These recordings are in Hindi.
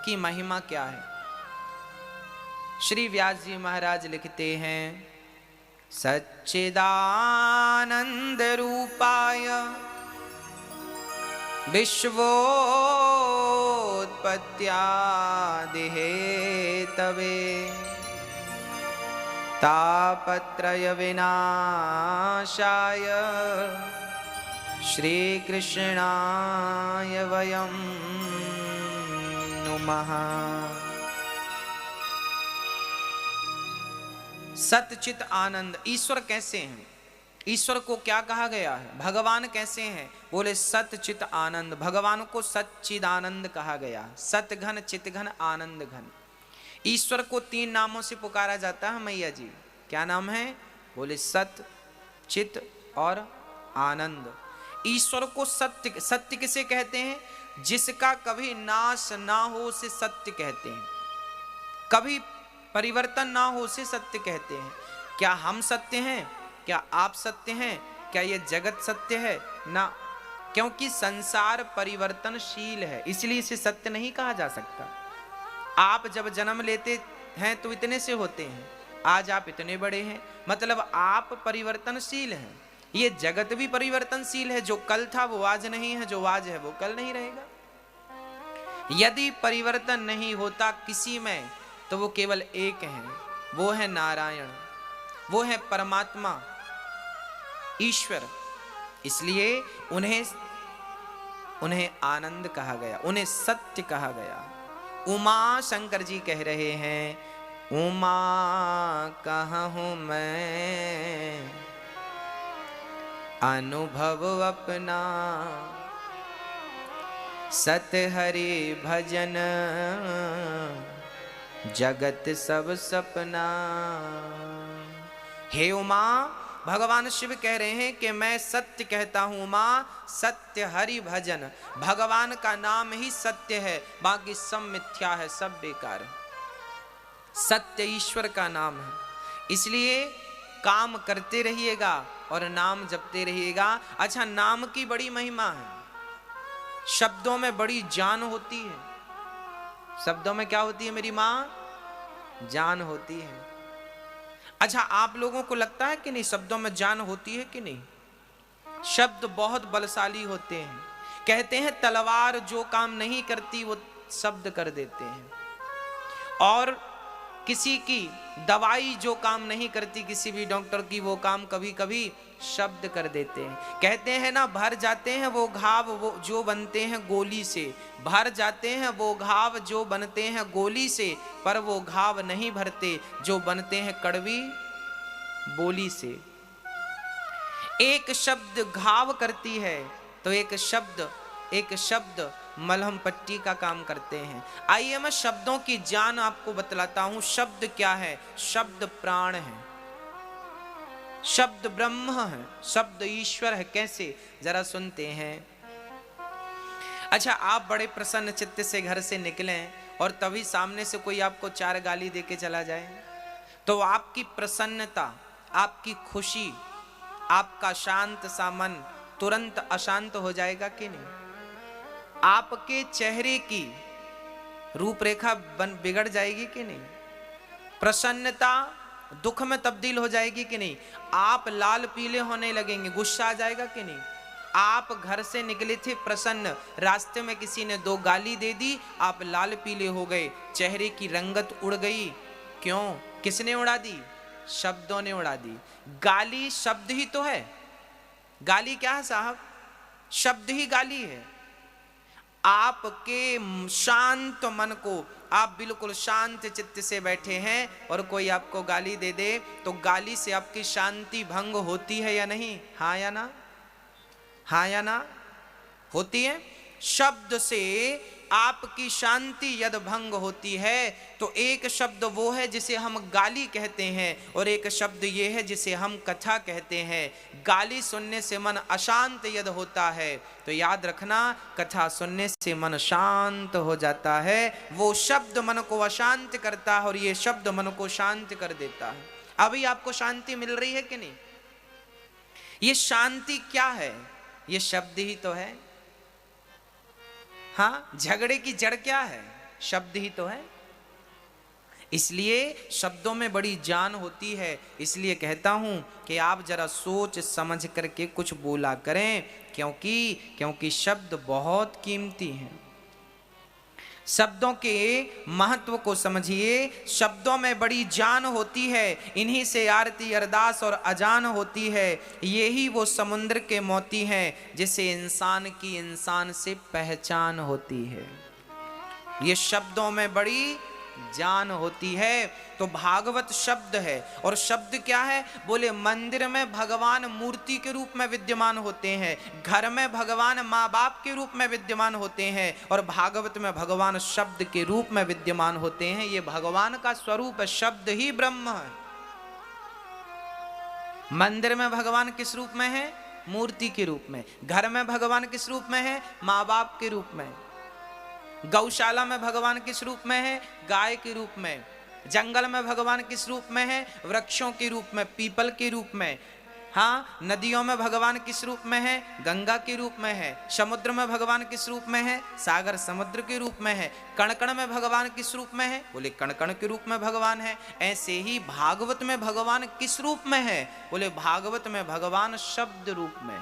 की महिमा क्या है। श्री व्यास जी महाराज लिखते हैं, सच्चिदानंद रूपाय विश्वोत्पत्त्यादि हेतवे तापत्रय विनाशाय श्री कृष्णाय वयं नुमः। सतचित आनंद, ईश्वर कैसे हैं, ईश्वर को क्या कहा गया है, भगवान कैसे हैं, बोले सतचित आनंद। भगवान को सच्चिदानंद कहा गया, सतघन चितघन आनंद घन। ईश्वर को 3 नामों से पुकारा जाता है मैया जी। क्या नाम है, बोले सत, चित और आनंद। ईश्वर को सत्य, सत्य किसे कहते हैं, जिसका कभी नाश ना हो उसे सत्य कहते हैं, कभी परिवर्तन ना हो उसे सत्य कहते हैं। क्या हम सत्य हैं, क्या आप सत्य हैं, क्या ये जगत सत्य है ना, क्योंकि संसार परिवर्तनशील है, इसलिए इसे सत्य नहीं कहा जा सकता। आप जब जन्म लेते हैं तो इतने से होते हैं, आज आप इतने बड़े हैं, मतलब आप परिवर्तनशील हैं। ये जगत भी परिवर्तनशील है, जो कल था वो आज नहीं है, जो आज है वो कल नहीं रहेगा। यदि परिवर्तन नहीं होता किसी में तो वो केवल एक है, वो है नारायण, वो है परमात्मा ईश्वर। इसलिए उन्हें आनंद कहा गया, उन्हें सत्य कहा गया। उमा शंकर जी कह रहे हैं, उमा कहूँ मैं अनुभव अपना, सत हरि भजन जगत सब सपना। हे उमा, भगवान शिव कह रहे हैं कि मैं सत्य कहता हूं उमा, सत्य हरि भजन। भगवान का नाम ही सत्य है, बाकी सब मिथ्या है, सब बेकार है। सत्य ईश्वर का नाम है, इसलिए काम करते रहिएगा और नाम जपते रहिएगा। अच्छा, नाम की बड़ी महिमा है, शब्दों में बड़ी जान होती है। शब्दों में क्या होती है मेरी माँ, जान होती है। अच्छा, आप लोगों को लगता है कि नहीं शब्दों में जान होती है कि नहीं? शब्द बहुत बलशाली होते हैं। कहते हैं तलवार जो काम नहीं करती वो शब्द कर देते हैं, और किसी की दवाई जो काम नहीं करती, किसी भी डॉक्टर की, वो काम कभी कभी शब्द कर देते हैं। कहते हैं ना, भर जाते हैं वो घाव वो जो बनते हैं गोली से, भर जाते हैं वो घाव जो बनते हैं गोली से, पर वो घाव नहीं भरते जो बनते हैं कड़वी बोली से। एक शब्द घाव करती है तो एक शब्द मलहम पट्टी का काम करते हैं। आइए मैं शब्दों की जान आपको बतलाता हूं। शब्द क्या है? शब्द प्राण है, शब्द ब्रह्म है, शब्द ईश्वर है। कैसे, जरा सुनते हैं। अच्छा, आप बड़े प्रसन्न चित्त से घर से निकलें और तभी सामने से कोई आपको 4 गाली देके चला जाए, तो आपकी प्रसन्नता, आपकी खुशी, आपका शांत सा मन तुरंत अशांत हो जाएगा कि नहीं? आपके चेहरे की रूपरेखा बिगड़ जाएगी कि नहीं? प्रसन्नता दुख में तब्दील हो जाएगी कि नहीं? आप लाल पीले होने लगेंगे, गुस्सा आ जाएगा कि नहीं? आप घर से निकले थे प्रसन्न, रास्ते में किसी ने 2 गाली दे दी, आप लाल पीले हो गए, चेहरे की रंगत उड़ गई। क्यों? किसने उड़ा दी? शब्दों ने उड़ा दी। गाली शब्द ही तो है। गाली क्या है साहब? शब्द ही गाली है। आपके शांत मन को, आप बिल्कुल शांत चित्त से बैठे हैं और कोई आपको गाली दे दे, तो गाली से आपकी शांति भंग होती है या नहीं? हाँ या ना? हाँ या ना? होती है। शब्द से आपकी शांति यदि भंग होती है तो एक शब्द वो है जिसे हम गाली कहते हैं, और एक शब्द ये है जिसे हम कथा कहते हैं। गाली सुनने से मन अशांत यदि होता है तो याद रखना, कथा सुनने से मन शांत हो जाता है। वो शब्द मन को अशांत करता है और ये शब्द मन को शांत कर देता है। अभी आपको शांति मिल रही है कि नहीं? ये शांति क्या है? ये शब्द ही तो है। हाँ, झगड़े की जड़ क्या है? शब्द ही तो है। इसलिए शब्दों में बड़ी जान होती है। इसलिए कहता हूं कि आप जरा सोच समझ करके कुछ बोला करें, क्योंकि शब्द बहुत कीमती हैं। शब्दों के महत्व को समझिए। शब्दों में बड़ी जान होती है। इन्हीं से आरती अरदास और अजान होती है। यही वो समुद्र के मोती हैं जिसे इंसान की इंसान से पहचान होती है। ये शब्दों में बड़ी जान होती है। तो भागवत शब्द है। और शब्द क्या है? बोले मंदिर में भगवान मूर्ति के रूप में विद्यमान होते हैं, घर में भगवान माँ बाप के रूप में विद्यमान होते हैं, और भागवत में भगवान शब्द के रूप में विद्यमान होते हैं। ये भगवान का स्वरूप है, शब्द ही ब्रह्म है। मंदिर में भगवान किस रूप में है? मूर्ति के रूप में। घर में भगवान किस रूप में है? माँ बाप के रूप में। गौशाला में भगवान किस रूप में है? गाय के रूप में। जंगल में भगवान किस रूप में है? वृक्षों के रूप में, पीपल के रूप में। हाँ, नदियों में भगवान किस रूप में है? गंगा के रूप में है। समुद्र में भगवान किस रूप में है? सागर समुद्र के रूप में है। कण कण में भगवान किस रूप में है? बोले कण कण के रूप में भगवान है। ऐसे ही भागवत में भगवान किस रूप में है? बोले भागवत में भगवान शब्द रूप में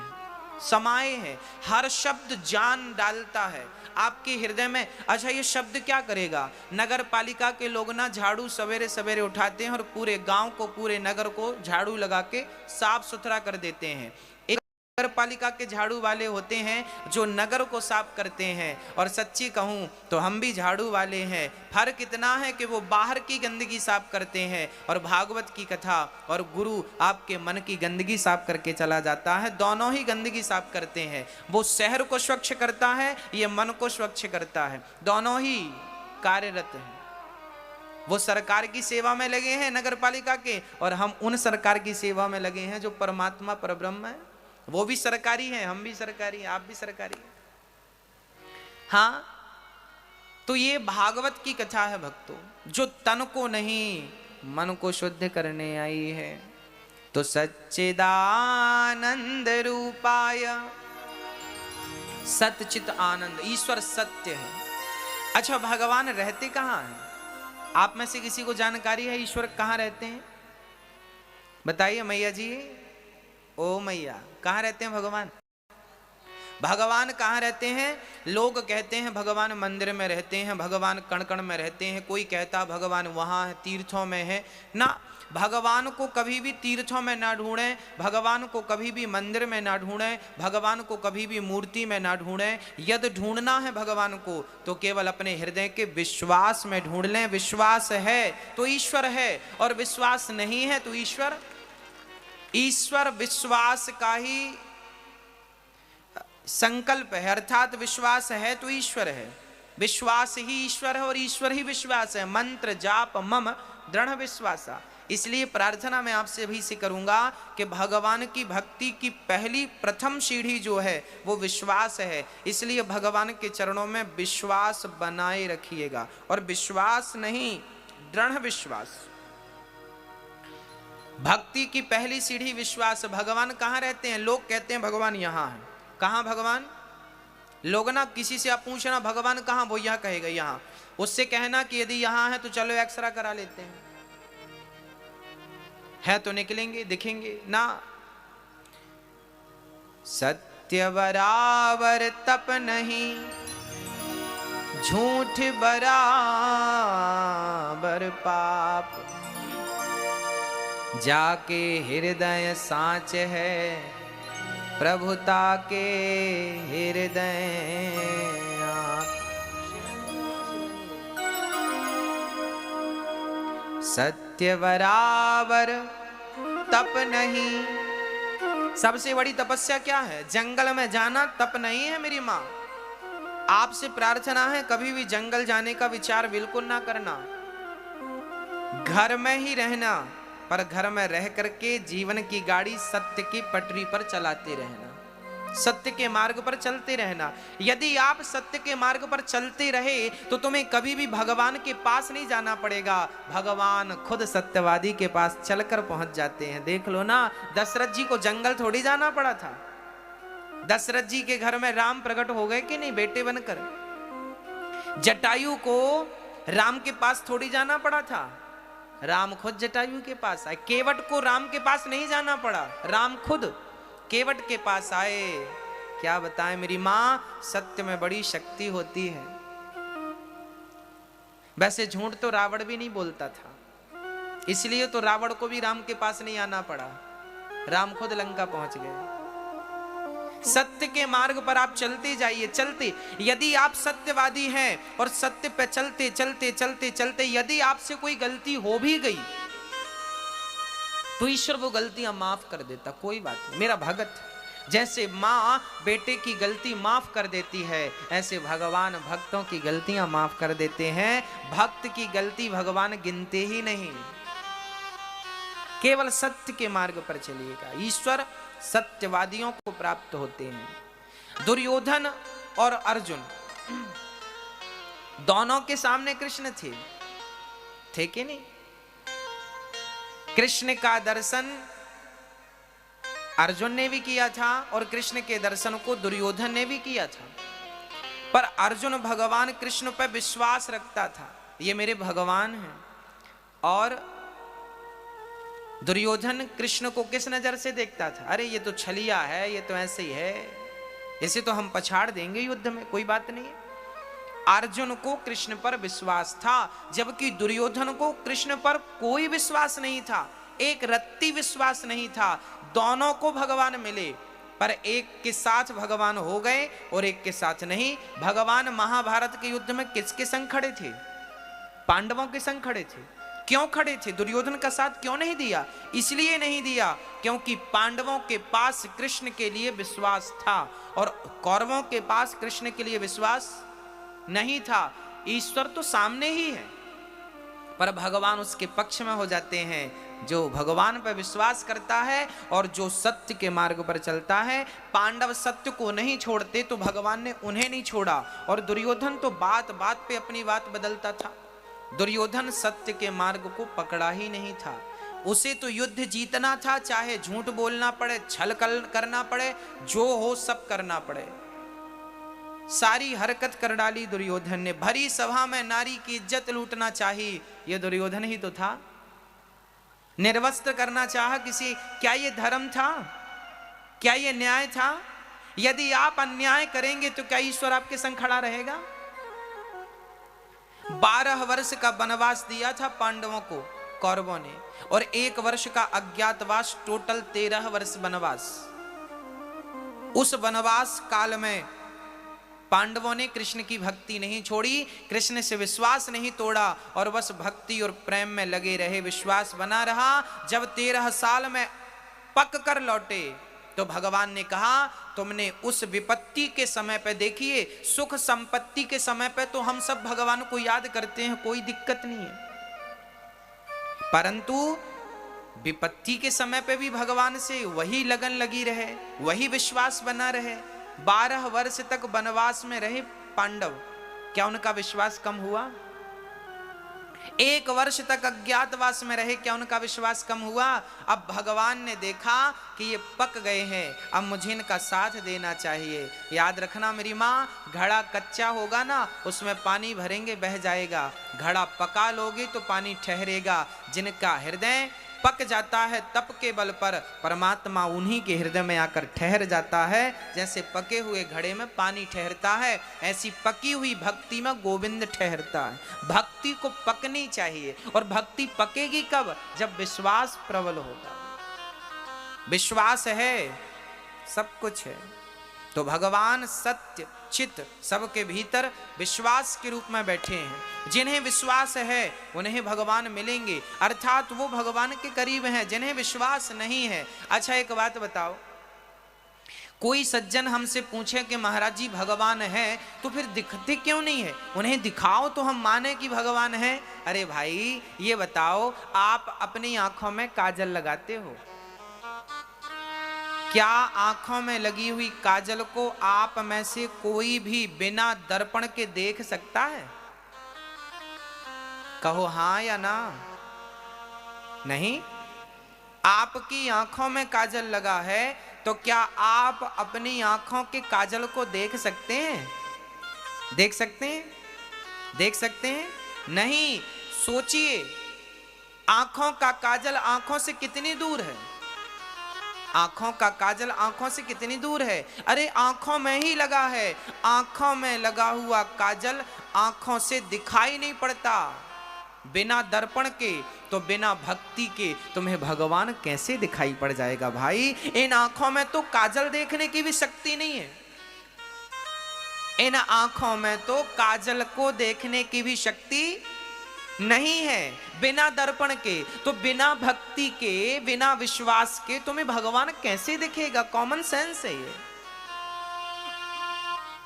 समाये है। हर शब्द जान डालता है आपके हृदय में। अच्छा, ये शब्द क्या करेगा? नगर पालिका के लोग ना झाड़ू सवेरे सवेरे उठाते हैं और पूरे गांव को, पूरे नगर को झाड़ू लगा के साफ सुथरा कर देते हैं। एक नगर पालिका के झाड़ू वाले होते हैं जो नगर को साफ करते हैं, और सच्ची कहूं तो हम भी झाड़ू वाले हैं। फर्क इतना है कि वो बाहर की गंदगी साफ करते हैं, और भागवत की कथा और गुरु आपके मन की गंदगी साफ करके चला जाता है। दोनों ही गंदगी साफ करते हैं। वो शहर को स्वच्छ करता है, ये मन को स्वच्छ करता है। दोनों ही कार्यरत हैं। वो सरकार की सेवा में लगे हैं नगर पालिका के, और हम उन सरकार की सेवा में लगे हैं जो परमात्मा परब्रह्म है। वो भी सरकारी हैं, हम भी सरकारी हैं, आप भी सरकारी हैं। हाँ, तो ये भागवत की कथा है भक्तों, जो तन को नहीं मन को शुद्ध करने आई है। तो सच्चिदानंद रूपाय, सतचित आनंद, ईश्वर सत्य है। अच्छा, भगवान रहते कहाँ हैं? आप में से किसी को जानकारी है ईश्वर कहाँ रहते हैं? बताइए मैया जी। ओ मैया, कहाँ रहते हैं भगवान? भगवान कहाँ रहते हैं? लोग कहते हैं भगवान मंदिर में रहते हैं, भगवान कण कण में रहते हैं, कोई कहता भगवान वहाँ है, तीर्थों में है ना। भगवान को कभी भी तीर्थों में ना ढूंढें, भगवान को कभी भी मंदिर में ना ढूंढें, भगवान को कभी भी मूर्ति में ना ढूंढें। यदि ढूंढना है भगवान को तो केवल अपने हृदय के विश्वास में ढूंढ लें। विश्वास है तो ईश्वर है, और विश्वास नहीं है तो ईश्वर विश्वास का ही संकल्प है। अर्थात विश्वास है तो ईश्वर है, विश्वास ही ईश्वर है और ईश्वर ही विश्वास है। मंत्र जाप मम दृढ़ विश्वासा। इसलिए प्रार्थना मैं आपसे भी से करूंगा कि भगवान की भक्ति की पहली प्रथम सीढ़ी जो है वो विश्वास है। इसलिए भगवान के चरणों में विश्वास बनाए रखिएगा, और विश्वास नहीं, दृढ़ विश्वास। भक्ति की पहली सीढ़ी विश्वास। भगवान कहाँ रहते हैं? लोग कहते हैं भगवान यहाँ है। कहाँ भगवान? लोग ना, किसी से आप पूछना भगवान कहाँ, वो यह कहेगा यहाँ। उससे कहना कि यदि यहाँ है तो चलो एक्सरा करा लेते हैं, है तो निकलेंगे दिखेंगे ना। सत्य बराबर तप नहीं, झूठ बराबर पाप, जाके हृदय साँच है, प्रभुता के हृदय आप। सत्य बराबर तप नहीं। सबसे बड़ी तपस्या क्या है? जंगल में जाना तप नहीं है मेरी माँ। आपसे प्रार्थना है कभी भी जंगल जाने का विचार बिल्कुल ना करना। घर में ही रहना, पर घर में रह करके जीवन की गाड़ी सत्य की पटरी पर चलाते रहना, सत्य के मार्ग पर चलते रहना। यदि आप सत्य के मार्ग पर चलते रहे तो तुम्हें कभी भी भगवान के पास नहीं जाना पड़ेगा। भगवान खुद सत्यवादी के पास चलकर पहुंच जाते हैं। देख लो ना, दशरथ जी को जंगल थोड़ी जाना पड़ा था। दशरथ जी के घर में राम प्रकट हो गए कि नहीं बेटे बनकर। जटायु को राम के पास थोड़ी जाना पड़ा था, राम खुद जटायु के पास आए। केवट को राम के पास नहीं जाना पड़ा, राम खुद केवट के पास आए। क्या बताएं मेरी माँ, सत्य में बड़ी शक्ति होती है। वैसे झूठ तो रावण भी नहीं बोलता था, इसलिए तो रावण को भी राम के पास नहीं आना पड़ा, राम खुद लंका पहुंच गए। सत्य के मार्ग पर आप चलते जाइए, चलते, यदि आप सत्यवादी हैं और सत्य पे चलते चलते चलते चलते यदि आपसे कोई गलती हो भी गई तो ईश्वर वो गलतियां माफ कर देता, कोई बात नहीं। मेरा भगत, जैसे माँ बेटे की गलती माफ कर देती है, ऐसे भगवान भक्तों की गलतियां माफ कर देते हैं। भक्त की गलती भगवान गिनते ही नहीं। केवल सत्य के मार्ग पर चलिएगा, ईश्वर सत्यवादियों को प्राप्त होते हैं। दुर्योधन और अर्जुन दोनों के सामने कृष्ण थे कि नहीं? कृष्ण का दर्शन अर्जुन ने भी किया था और कृष्ण के दर्शन को दुर्योधन ने भी किया था, पर अर्जुन भगवान कृष्ण पर विश्वास रखता था, ये मेरे भगवान हैं। और दुर्योधन कृष्ण को किस नजर से देखता था? अरे ये तो छलिया है, ये तो ऐसे ही है, इसे तो हम पछाड़ देंगे युद्ध में, कोई बात नहीं है। अर्जुन को कृष्ण पर विश्वास था, जबकि दुर्योधन को कृष्ण पर कोई विश्वास नहीं था, एक रत्ती विश्वास नहीं था। दोनों को भगवान मिले, पर एक के साथ भगवान हो गए और एक के साथ नहीं। भगवान महाभारत के युद्ध में किसके संग खड़े थे? पांडवों के संग खड़े थे। क्यों खड़े थे? दुर्योधन का साथ क्यों नहीं दिया? इसलिए नहीं दिया क्योंकि पांडवों के पास कृष्ण के लिए विश्वास था और कौरवों के पास कृष्ण के लिए विश्वास नहीं था। ईश्वर तो सामने ही है, पर भगवान उसके पक्ष में हो जाते हैं। जो भगवान पर विश्वास करता है और जो सत्य के मार्ग पर चलता है। पांडव सत्य को नहीं छोड़ते तो भगवान ने उन्हें नहीं छोड़ा, और दुर्योधन तो बात बात पे अपनी बात बदलता था। दुर्योधन सत्य के मार्ग को पकड़ा ही नहीं था। उसे तो युद्ध जीतना था, चाहे झूठ बोलना पड़े, छल करना पड़े, जो हो सब करना पड़े। सारी हरकत कर डाली दुर्योधन ने। भरी सभा में नारी की इज्जत लूटना चाहिए, यह दुर्योधन ही तो था। निर्वस्त्र करना चाहा किसी, क्या यह धर्म था? क्या यह न्याय था? यदि आप अन्याय करेंगे तो क्या ईश्वर आपके संग खड़ा रहेगा? 12 वर्ष का वनवास दिया था पांडवों को कौरवों ने, और 1 वर्ष का अज्ञातवास, टोटल 13 वर्ष वनवास। उस वनवास काल में पांडवों ने कृष्ण की भक्ति नहीं छोड़ी, कृष्ण से विश्वास नहीं तोड़ा, और बस भक्ति और प्रेम में लगे रहे, विश्वास बना रहा। जब 13 साल में पक कर लौटे तो भगवान ने कहा, तुमने उस विपत्ति के समय पे, देखिए सुख संपत्ति के समय पे तो हम सब भगवान को याद करते हैं, कोई दिक्कत नहीं है, परंतु विपत्ति के समय पे भी भगवान से वही लगन लगी रहे, वही विश्वास बना रहे। 12 वर्ष तक वनवास में रहे पांडव, क्या उनका विश्वास कम हुआ? 1 वर्ष तक अज्ञातवास में रहे, क्या उनका विश्वास कम हुआ? अब भगवान ने देखा कि ये पक गए हैं, अब मुझे इनका साथ देना चाहिए। याद रखना मेरी माँ, घड़ा कच्चा होगा ना, उसमें पानी भरेंगे बह जाएगा, घड़ा पका लोगे तो पानी ठहरेगा। जिनका हृदय पक जाता है तप के बल पर, परमात्मा उन्हीं के हृदय में आकर ठहर जाता है। जैसे पके हुए घड़े में पानी ठहरता है, ऐसी पकी हुई भक्ति में गोविंद ठहरता है। भक्ति को पकनी चाहिए, और भक्ति पकेगी कब? जब विश्वास प्रबल होगा। विश्वास है सब कुछ है, तो भगवान सत्य चित सबके भीतर विश्वास के रूप में बैठे हैं। जिन्हें विश्वास है उन्हें भगवान मिलेंगे, अर्थात वो भगवान के करीब हैं। जिन्हें विश्वास नहीं है, अच्छा एक बात बताओ, कोई सज्जन हमसे पूछे कि महाराज जी भगवान है तो फिर दिखते क्यों नहीं है? उन्हें दिखाओ तो हम माने कि भगवान है। अरे भाई ये बताओ, आप अपनी आंखों में काजल लगाते हो, क्या आंखों में लगी हुई काजल को आप में से कोई भी बिना दर्पण के देख सकता है? कहो हाँ या ना। नहीं। आपकी आंखों में काजल लगा है तो क्या आप अपनी आंखों के काजल को देख सकते हैं? देख सकते हैं? देख सकते हैं? नहीं। सोचिए, आंखों का काजल आंखों से कितनी दूर है? आंखों का काजल आंखों से कितनी दूर है? अरे आंखों में ही लगा है। आंखों में लगा हुआ काजल आंखों से दिखाई नहीं पड़ता। बिना दर्पण के, तो बिना भक्ति के तुम्हें भगवान कैसे दिखाई पड़ जाएगा भाई? इन आंखों में तो काजल देखने की भी शक्ति नहीं है। इन आंखों में तो काजल को देखने की भी शक्ति नहीं है। बिना दर्पण के, तो बिना भक्ति के, बिना विश्वास के तुम्हें भगवान कैसे दिखेगा? कॉमन सेंस है ये,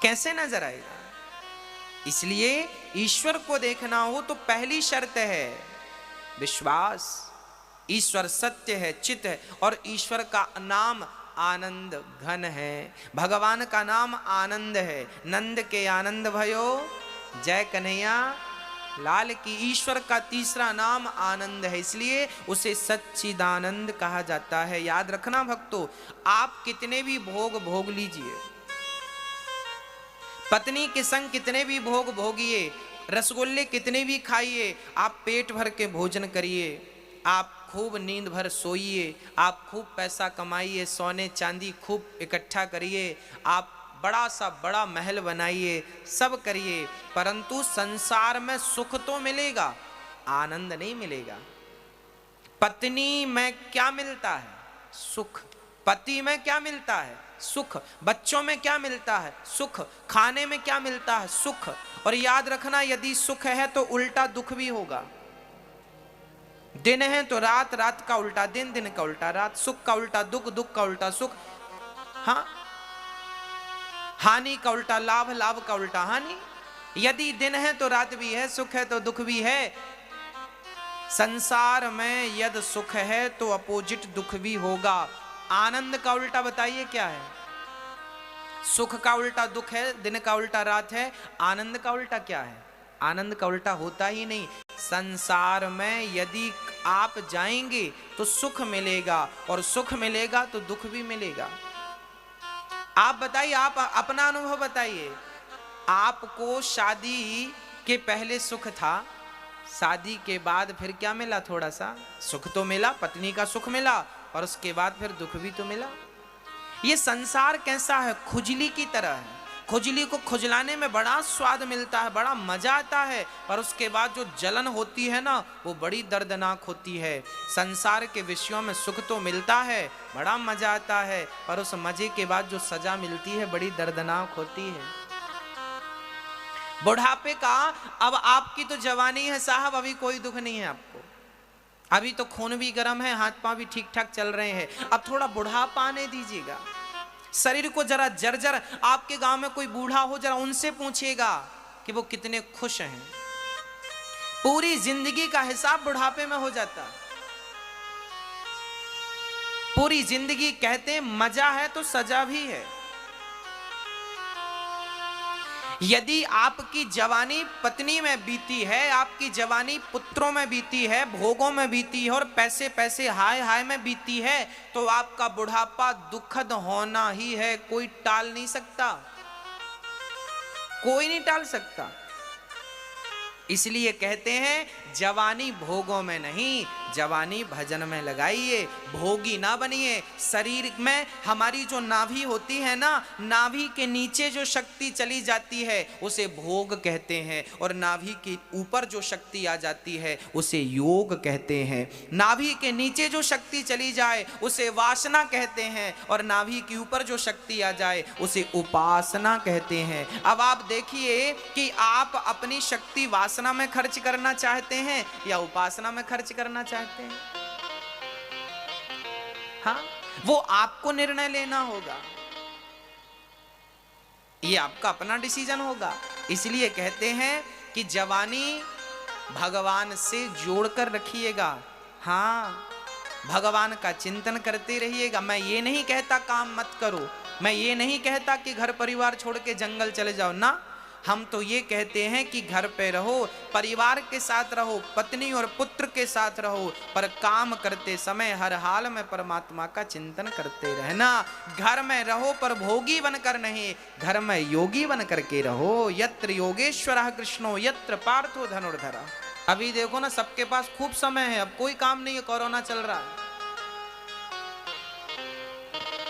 कैसे नजर आएगा? इसलिए ईश्वर को देखना हो तो पहली शर्त है विश्वास। ईश्वर सत्य है, चित है, और ईश्वर का नाम आनंद घन है। भगवान का नाम आनंद है। नंद के आनंद भयो, जय कन्हैया लाल की। ईश्वर का तीसरा नाम आनंद है, इसलिए उसे सच्चिदानंद कहा जाता है। याद रखना भक्तों, आप कितने भी भोग भोग लीजिए, पत्नी के संग कितने भी भोग भोगिए, रसगुल्ले कितने भी खाइए, आप पेट भर के भोजन करिए, आप खूब नींद भर सोइए, आप खूब पैसा कमाइए, सोने चांदी खूब इकट्ठा करिए, आप बड़ा सा बड़ा महल बनाइए, सब करिए, परंतु संसार में सुख तो मिलेगा, आनंद नहीं मिलेगा। पत्नी में क्या मिलता है? सुख। पति में क्या मिलता है? सुख। बच्चों में क्या मिलता है? सुख। खाने में क्या मिलता है? सुख। और याद रखना, यदि सुख है तो उल्टा दुख भी होगा। दिन है तो रात, रात का उल्टा दिन, दिन का उल्टा रात, सुख का उल्टा दुख, दुख का उल्टा सुख। हाँ, हानि का उल्टा लाभ, लाभ का उल्टा हानि। यदि दिन है तो रात भी है, सुख है तो दुख भी है। संसार में यदि सुख है तो अपोजिट दुख भी होगा। आनंद का उल्टा बताइए क्या है? सुख का उल्टा दुख है, दिन का उल्टा रात है। आनंद का उल्टा क्या है? आनंद का उल्टा होता ही नहीं। संसार में यदि आप जाएंगे तो सुख मिलेगा, और सुख मिलेगा तो दुख भी मिलेगा। आप बताइए, आप अपना अनुभव बताइए। आपको शादी के पहले सुख था, शादी के बाद फिर क्या मिला? थोड़ा सा सुख तो मिला, पत्नी का सुख मिला, और उसके बाद फिर दुख भी तो मिला। ये संसार कैसा है? खुजली की तरह है। खुजली को खुजलाने में बड़ा स्वाद मिलता है, बड़ा मजा आता है, पर उसके बाद जो जलन होती है ना, वो बड़ी दर्दनाक होती है। संसार के विषयों में सुख तो मिलता है, बड़ा मजा आता है, पर उस मजे के बाद जो सजा मिलती है बड़ी दर्दनाक होती है। बुढ़ापे का, अब आपकी तो जवानी है साहब, अभी कोई दुख नहीं है आपको, अभी तो खून भी गर्म है, हाथ पांव भी ठीक ठाक चल रहे हैं। अब थोड़ा बुढ़ापा आने दीजिएगा, शरीर को जरा जर्जर। आपके गांव में कोई बूढ़ा हो, जरा उनसे पूछिएगा कि वो कितने खुश हैं। पूरी जिंदगी का हिसाब बुढ़ापे में हो जाता। पूरी जिंदगी कहते हैं मजा है तो सजा भी है। यदि आपकी जवानी पत्नी में बीती है, आपकी जवानी पुत्रों में बीती है, भोगों में बीती है, और पैसे पैसे हाय हाय में बीती है, तो आपका बुढ़ापा दुखद होना ही है। कोई टाल नहीं सकता, कोई नहीं टाल सकता। इसलिए कहते हैं जवानी भोगों में नहीं, जवानी भजन में लगाइए, भोगी ना बनिए। शरीर में हमारी जो नाभि होती है ना, नाभि के नीचे जो शक्ति चली जाती है उसे भोग कहते हैं, और नाभि के ऊपर जो शक्ति आ जाती है उसे योग कहते हैं। नाभि के नीचे जो शक्ति चली जाए उसे वासना कहते हैं, और नाभि के ऊपर जो शक्ति आ जाए उसे उपासना कहते हैं। अब आप देखिए कि आप अपनी शक्ति वासना में खर्च करना चाहते हैं या उपासना में खर्च करना चाहते हैं? हाँ, वो आपको निर्णय लेना होगा, ये आपका अपना डिसीजन होगा। इसलिए कहते हैं कि जवानी भगवान से जोड़कर रखिएगा। हाँ, भगवान का चिंतन करते रहिएगा। मैं ये नहीं कहता काम मत करो, मैं ये नहीं कहता कि घर परिवार छोड़ के जंगल चले जाओ ना। हम तो ये कहते हैं कि घर पे रहो, परिवार के साथ रहो, पत्नी और पुत्र के साथ रहो, पर काम करते समय हर हाल में परमात्मा का चिंतन करते रहना। घर में रहो पर भोगी बनकर नहीं, घर में योगी बन करके रहो। यत्र योगेश्वरः कृष्णो यत्र पार्थो धनुर्धरः। अभी देखो ना, सबके पास खूब समय है, अब कोई काम नहीं है, कोरोना चल रहा है,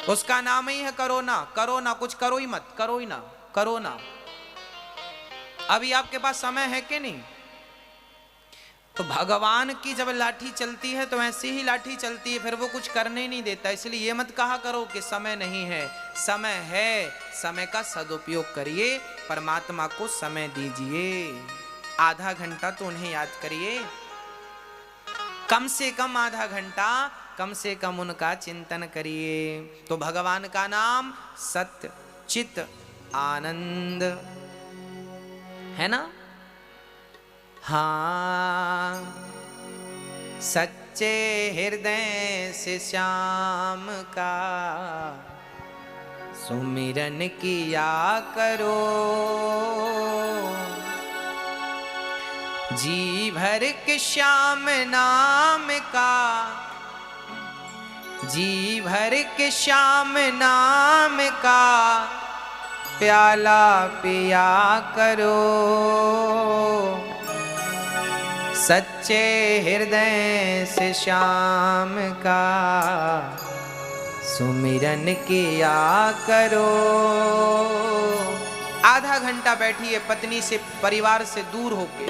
उसका नाम ही है कोरोना। कोरोना, कुछ करो ही मत, करो ही ना, कोरोना। अभी आपके पास समय है कि नहीं? तो भगवान की जब लाठी चलती है तो ऐसी ही लाठी चलती है, फिर वो कुछ करने ही नहीं देता। इसलिए ये मत कहा करो कि समय नहीं है, समय है, समय का सदुपयोग करिए, परमात्मा को समय दीजिए। आधा घंटा तो उन्हें याद करिए, कम से कम आधा घंटा, कम से कम उनका चिंतन करिए। तो भगवान का नाम सत्य चित आनंद है ना। हाँ, सच्चे हृदय से श्याम का सुमिरन किया करो, जी भर के श्याम नाम का, जी भर के श्याम नाम का प्याला पिया करो। सच्चे हृदय से श्याम का सुमिरन किया करो। आधा घंटा बैठिए पत्नी से, परिवार से दूर होके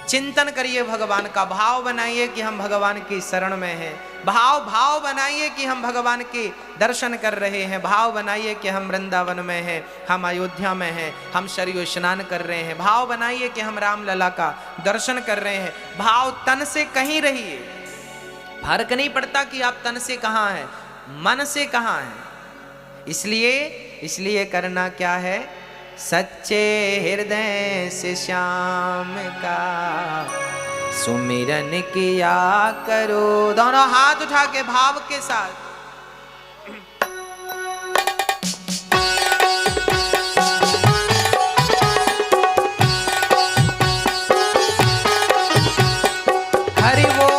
चिंतन करिए, भगवान का भाव बनाइए कि हम भगवान की शरण में हैं। भाव बनाइए कि हम भगवान के दर्शन कर रहे हैं। भाव बनाइए कि हम वृंदावन में हैं, हम अयोध्या में हैं, हम सरयू स्नान कर रहे हैं। भाव बनाइए कि हम रामलला का दर्शन कर रहे हैं। भाव तन से कहीं रहिए, फर्क नहीं पड़ता कि आप तन से कहाँ हैं, मन से कहाँ हैं। इसलिए करना क्या है, सच्चे हृदय से श्याम का सुमिरन किया करो। दोनों हाथ उठा के भाव के साथ हरि बोल।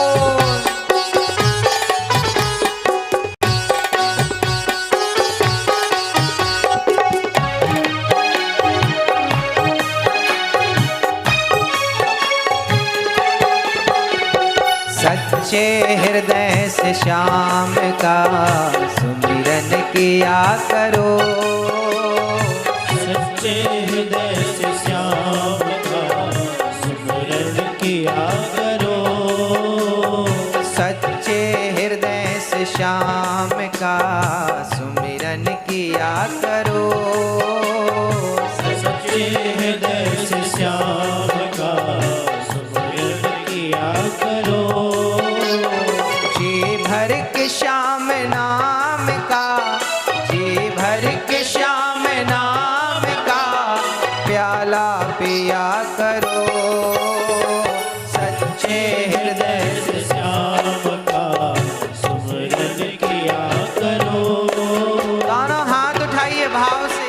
सच्चे हृदय से श्याम का सुमिरन किया करो। सच्चे हृदय से श्याम का सुमिरन किया करो। सच्चे हृदय से श्याम का सुमिरन किया करो। सच्चे हृदय से श्याम का सुमिरन किया करो। जी भर के श्याम नाम का, जी भर के श्याम नाम का प्याला पिया करो। सच्चे हृदय से श्याम का सुमिरन किया करो। दोनों हाथ उठाइए भाव से।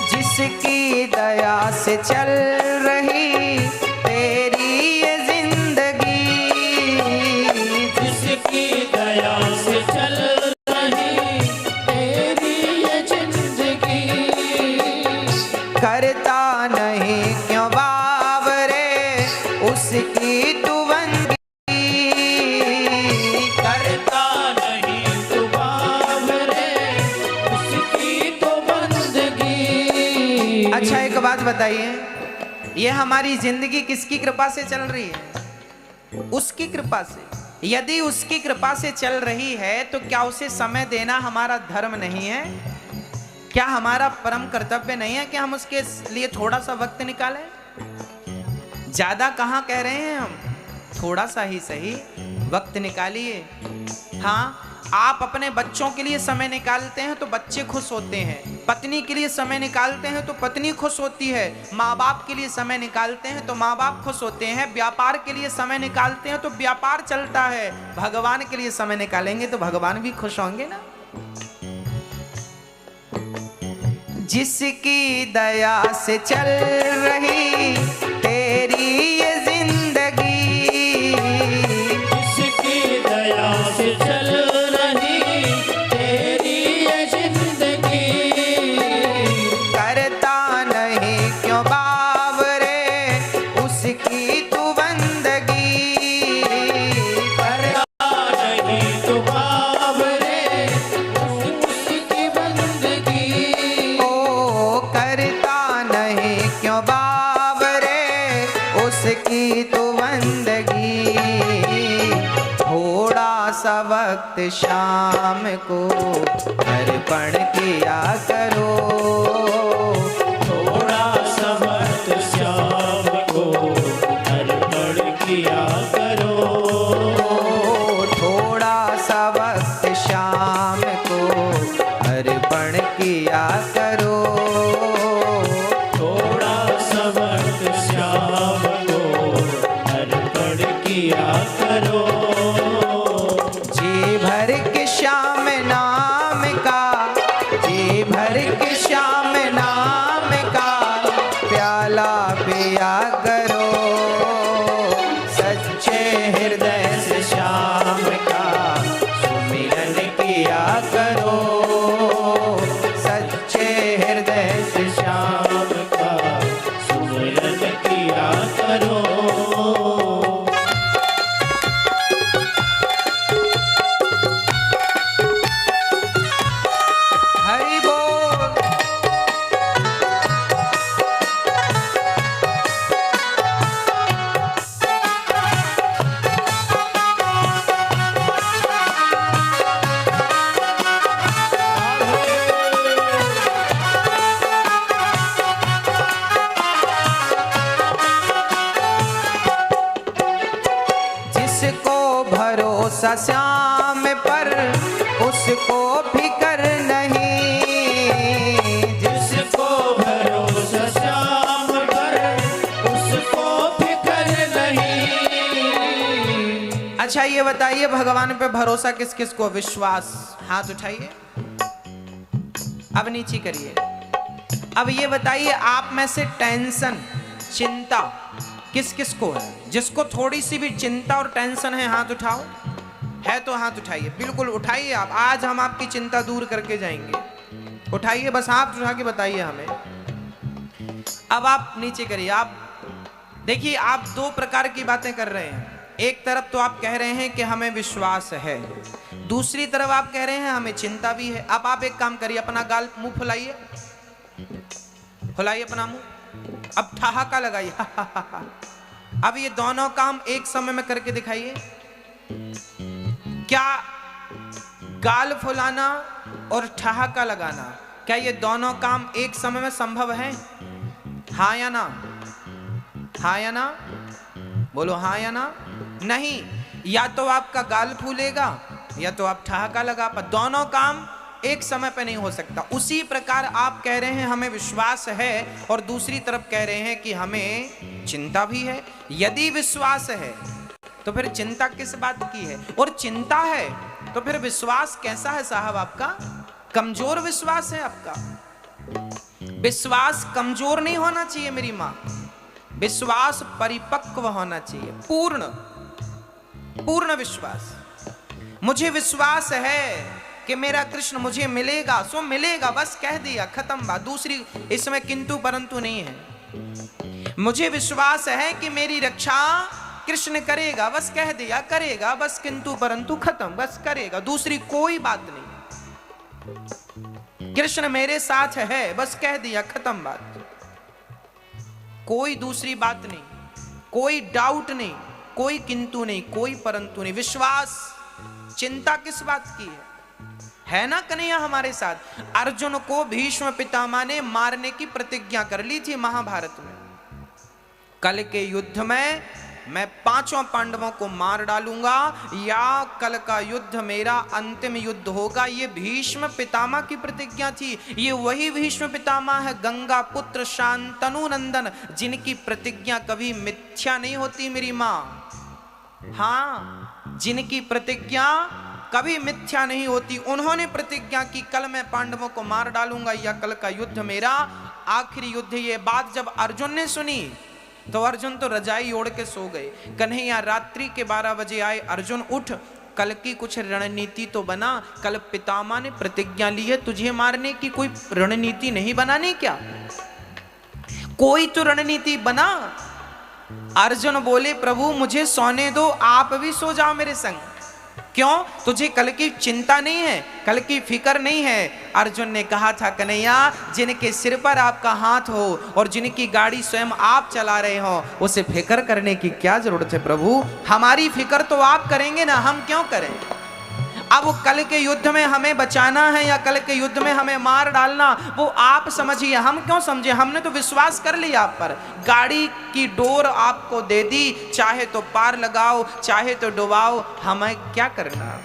जिसकी दया से चल रही तेरी ये जिंदगी, जिसकी दया से चल रही तेरी ये जिंदगी। करता नहीं क्यों बावरे उसकी तू बंदगी। करता नहीं तू बावरे उसकी तो बंदगी। अच्छा एक बात बताइए, ये हमारी जिंदगी किसकी कृपा से चल रही है? उसकी कृपा से। यदि उसकी कृपा से चल रही है तो क्या उसे समय देना हमारा धर्म नहीं है? क्या हमारा परम कर्तव्य नहीं है कि हम उसके लिए थोड़ा सा वक्त निकालें? ज्यादा कहाँ कह रहे हैं हम, थोड़ा सा ही सही वक्त निकालिए। हाँ, आप अपने बच्चों के लिए समय निकालते हैं तो बच्चे खुश होते हैं, पत्नी के लिए समय निकालते हैं तो पत्नी खुश होती है, माँ बाप के लिए समय निकालते हैं तो माँ बाप खुश होते हैं, व्यापार के लिए समय निकालते हैं तो व्यापार चलता है, भगवान के लिए समय निकालेंगे तो भगवान भी खुश होंगे ना। जिसकी दया से चल रही तेरी ये जिंदगी, जिसकी दया से चल रही तेरी ये जिंदगी, करता नहीं क्यों बावरे उसकी तू बंदगी, करता नहीं तो बाबरे उसकी बंदगी, ओ करता नहीं क्यों बावरे उसकी तू बंदगी। थोड़ा सा वक्त शाम को अर्पण किया करो, थोड़ा सा वक्त शाम को अर्पण किया करो, थोड़ा सा वक्त शाम को अर्पण किया करो, थोड़ा सा वक्त शाम को अर्पण किया करो। जी भर के श्याम नाम का, जी भर के श्याम नाम का प्याला पिया करो, सच्चे हृदय से श्याम का सुमिरन किया करो, सच्चे हृदय से श्याम का सुमिरन किया करो। हरि बोल। जिसको भरोसा श्याम पर उसको फिकर नहीं, जिसको भरोसा श्याम पर उसको फिकर नहीं। अच्छा ये बताइए भगवान पे भरोसा किस किस को, विश्वास, हाथ उठाइए, अब नीचे करिए। अब ये बताइए आप में से टेंशन, चिंता किस किस को है? जिसको थोड़ी सी भी चिंता और टेंशन है हाथ उठाओ, है तो हाथ उठाइए, बिल्कुल उठाइए आप, आज हम आपकी चिंता दूर करके जाएंगे। उठाइए, बस हाथ उठा के बताइए हमें। अब आप नीचे करिए। आप देखिए, आप दो प्रकार की बातें कर रहे हैं। एक तरफ तो आप कह रहे हैं कि हमें विश्वास है, दूसरी तरफ आप कह रहे हैं हमें चिंता भी है। अब आप एक काम करिए, अपना गाल मुंह फुलाइए, फुलाइए अपना मुंह, अब ठहाका लगाइए। अब ये दोनों काम एक समय में करके दिखाइए। क्या गाल फुलाना और ठहाका लगाना, क्या ये दोनों काम एक समय में संभव है? हाँ या ना? हाँ या ना? बोलो हाँ या ना? नहीं, या तो आपका गाल फूलेगा या तो आप ठहाका लगा, पर दोनों काम एक समय पे नहीं हो सकता। उसी प्रकार आप कह रहे हैं हमें विश्वास है और दूसरी तरफ कह रहे हैं कि हमें चिंता भी है। यदि विश्वास है तो फिर चिंता किस बात की है? और चिंता है तो फिर विश्वास कैसा है साहब आपका? कमजोर विश्वास है आपका। विश्वास कमजोर नहीं होना चाहिए मेरी माँ, विश्वास परिपक्व होना चाहिए, पूर्ण विश्वास। मुझे विश्वास है कि मेरा कृष्ण मुझे मिलेगा सो मिलेगा, बस कह दिया, खत्म बात, दूसरी इसमें किंतु परंतु नहीं है। मुझे विश्वास है कि मेरी रक्षा कृष्ण करेगा, बस कह दिया, करेगा, बस किंतु परंतु खत्म, बस करेगा, दूसरी कोई बात नहीं। कृष्ण मेरे साथ है, बस कह दिया, खत्म बात, कोई दूसरी बात नहीं, कोई डाउट नहीं, कोई किंतु नहीं, कोई परंतु नहीं। विश्वास, चिंता किस बात की है है ना कन्हैया हमारे साथ। अर्जुन को भीष्म पितामह ने मारने की प्रतिज्ञा कर ली थी महाभारत में। कल के युद्ध में मैं पांचों पांडवों को मार डालूंगा या कल का युद्ध मेरा अंतिम युद्ध होगा, ये भीष्म पितामह की प्रतिज्ञा थी। ये वही भीष्म पितामह है, गंगा पुत्र शांतनु नंदन, जिनकी प्रतिज्ञा कभी मिथ्या नहीं होती मेरी मां। हाँ, जिनकी प्रतिज्ञा कभी मिथ्या नहीं होती। उन्होंने प्रतिज्ञा की कल मैं पांडवों को मार डालूंगा या कल का युद्ध मेरा आखिरी युद्ध। ये बात जब अर्जुन ने सुनी तो अर्जुन तो रजाई ओढ़ के सो गए। कन्हैया रात्रि के 12 बजे आए। अर्जुन उठ, कल की कुछ रणनीति तो बना। कल पितामह ने प्रतिज्ञा ली है, तुझे मारने की कोई रणनीति नहीं बनानी क्या? कोई तो रणनीति बना। अर्जुन बोले प्रभु मुझे सोने दो, आप भी सो जाओ मेरे संग। क्यों? तुझे कल की चिंता नहीं है, कल की फिक्र नहीं है। अर्जुन ने कहा था कन्हैया, जिनके सिर पर आपका हाथ हो और जिनकी गाड़ी स्वयं आप चला रहे हो, उसे फिक्र करने की क्या जरूरत है प्रभु? हमारी फिक्र तो आप करेंगे ना, हम क्यों करें? अब कल के युद्ध में हमें बचाना है या कल के युद्ध में हमें मार डालना, वो आप समझिए, हम क्यों समझे? हमने तो विश्वास कर लिया आप पर। गाड़ी की डोर आपको दे दी, चाहे तो पार लगाओ चाहे तो डुबाओ, हमें क्या करना?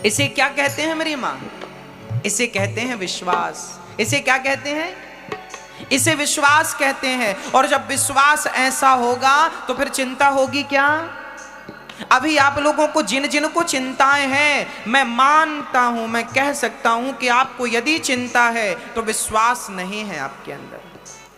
इसे क्या कहते हैं मेरी मां? इसे कहते हैं विश्वास। इसे क्या कहते हैं? इसे विश्वास कहते हैं। और जब विश्वास ऐसा होगा तो फिर चिंता होगी क्या? अभी आप लोगों को जिन जिन को चिंताएं हैं, मैं मानता हूं, मैं कह सकता हूं कि आपको यदि चिंता है तो विश्वास नहीं है आपके अंदर।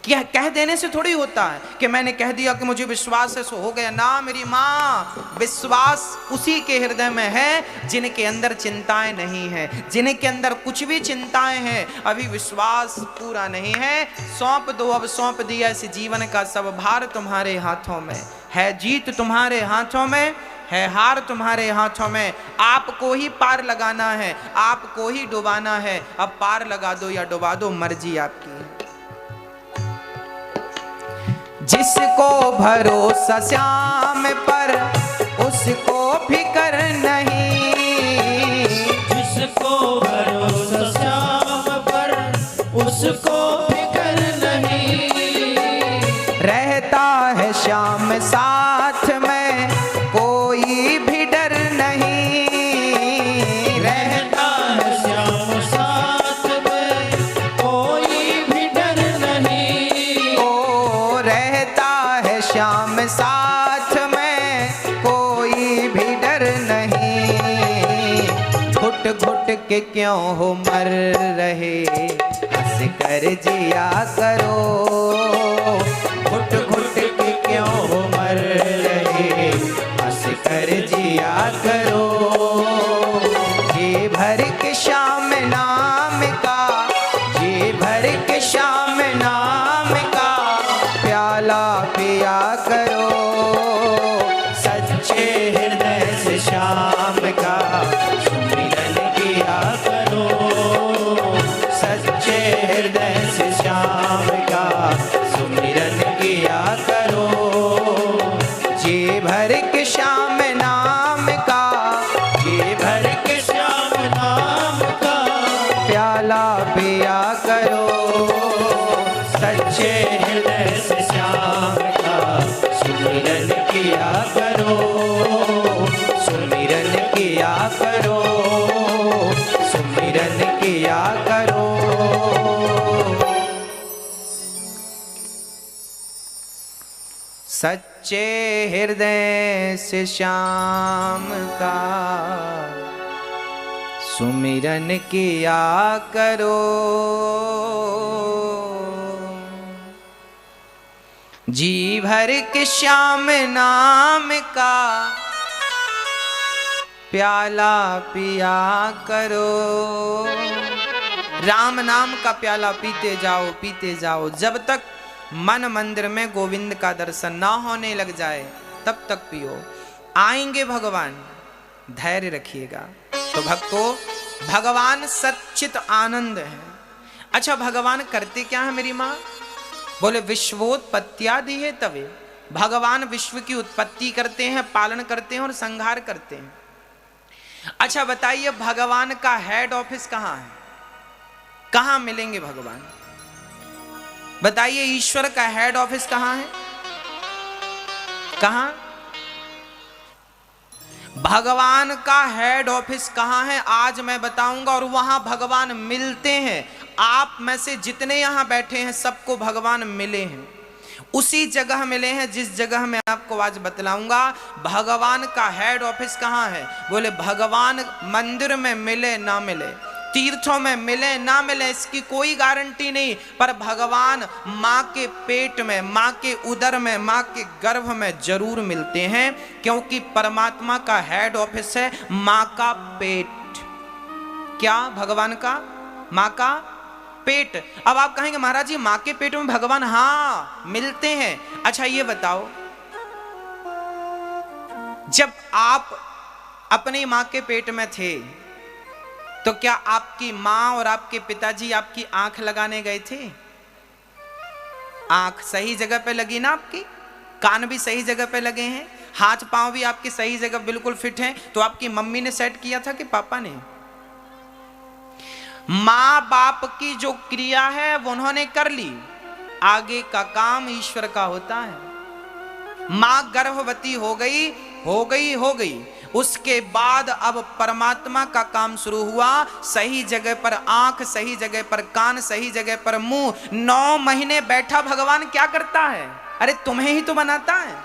क्या कह देने से थोड़ी होता है कि मैंने कह दिया कि मुझे विश्वास है सो हो गया ना मेरी माँ। विश्वास उसी के हृदय में है जिनके अंदर चिंताएं नहीं है। जिनके अंदर कुछ भी चिंताएं हैं, अभी विश्वास पूरा नहीं है। सौंप दो, अब सौंप दिया इस जीवन का सब भार तुम्हारे हाथों में है। जीत तुम्हारे हाथों में है, हार तुम्हारे हाथों में। आपको ही पार लगाना है, आपको ही डुबाना है। अब पार लगा दो या डुबा दो, मर्जी आपकी है। जिसको भरोसा श्याम पर उसको फिक्र नहीं, जिसको भरोसा श्याम पर उसको फिक्र नहीं। रहता है श्याम साथ में कोई भी डर नहीं। रहता है श्याम साथ में कोई भी डर नहीं। ओ रहता है श्याम साथ में कोई भी डर नहीं। घुट घुट के क्यों हो मर रहे, हंस कर जिया करो। घुट घुट के क्यों हो मर रहे, हंस कर जिया करो। जी भर के श्याम नाम का, जी भर के श्याम नाम का प्याला पिया करो। सच्चे हृदय से श्याम का सुमिरन किया करो। सच्चे हृदय से श्याम का सुमिरन किया करो। जी भर के श्याम नाम का, जी भर के श्याम नाम का प्याला पिया करो। सच्चे हृदय से श्याम का सुमिरन किया करो। सुमिरन किया करो, सुमिरन किया करो। सच्चे हृदय से श्याम का सुमिरन किया करो। जी भर के श्याम नाम का प्याला पिया करो। राम नाम का प्याला पीते जाओ, पीते जाओ, जब तक मन मंदिर में गोविंद का दर्शन ना होने लग जाए तब तक पियो। आएंगे भगवान, धैर्य रखिएगा। तो भक्तों, भगवान सच्चित आनंद है। अच्छा, भगवान करते क्या है मेरी माँ? बोले विश्वोत्पत्त्यादि है तवे। भगवान विश्व की उत्पत्ति करते हैं, पालन करते हैं और संहार करते हैं। अच्छा बताइए, भगवान का हेड ऑफिस कहां है? कहां मिलेंगे भगवान? बताइए, ईश्वर का हेड ऑफिस कहां है? कहां? भगवान का हेड ऑफिस कहां है आज मैं बताऊंगा, और वहां भगवान मिलते हैं। आप में से जितने यहां बैठे हैं सबको भगवान मिले हैं, उसी जगह मिले हैं जिस जगह मैं आपको आज बतलाऊंगा। भगवान का हेड ऑफिस कहां है? बोले भगवान मंदिर में मिले ना मिले, तीर्थों में मिले ना मिले, इसकी कोई गारंटी नहीं, पर भगवान माँ के पेट में, माँ के उदर में, माँ के गर्भ में जरूर मिलते हैं, क्योंकि परमात्मा का हेड ऑफिस है माँ का पेट। क्या? भगवान का माँ का पेट। अब आप कहेंगे महाराज जी माँ के पेट में भगवान, हाँ मिलते हैं। अच्छा ये बताओ, जब आप अपनी माँ के पेट में थे तो क्या आपकी माँ और आपके पिताजी आपकी आंख लगाने गए थे? आंख सही जगह पे लगी ना आपकी, कान भी सही जगह पे लगे हैं, हाथ पांव भी आपकी सही जगह बिल्कुल फिट हैं, तो आपकी मम्मी ने सेट किया था कि पापा ने? माँ बाप की जो क्रिया है वो उन्होंने कर ली, आगे का काम ईश्वर का होता है। माँ गर्भवती हो गई, उसके बाद अब परमात्मा का काम शुरू हुआ। सही जगह पर आंख, सही जगह पर कान, सही जगह पर मुंह। 9 महीने बैठा भगवान क्या करता है? अरे तुम्हें ही तो बनाता है।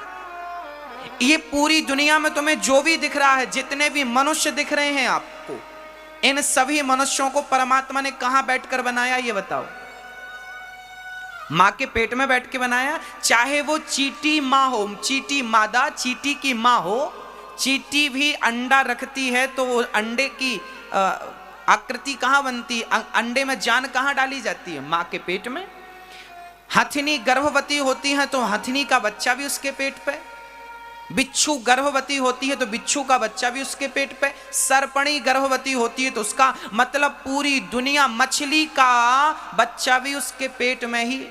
ये पूरी दुनिया में तुम्हें जो भी दिख रहा है, जितने भी मनुष्य दिख रहे हैं आपको, इन सभी मनुष्यों को परमात्मा ने कहां बैठकर बनाया ये बताओ? मां के पेट में बैठ के बनाया। चाहे वो चींटी माँ हो, चींटी मादा, चींटी की माँ हो, चींटी भी अंडा रखती है तो वो अंडे की आकृति कहां बनती? अंडे में जान कहां डाली जाती है? मां के पेट में। हथिनी गर्भवती होती है तो हथिनी का बच्चा भी उसके पेट पे। बिच्छू गर्भवती होती है तो बिच्छू का बच्चा भी उसके पेट पे। सर्पणी गर्भवती होती है तो उसका मतलब पूरी दुनिया, मछली का बच्चा भी उसके पेट में ही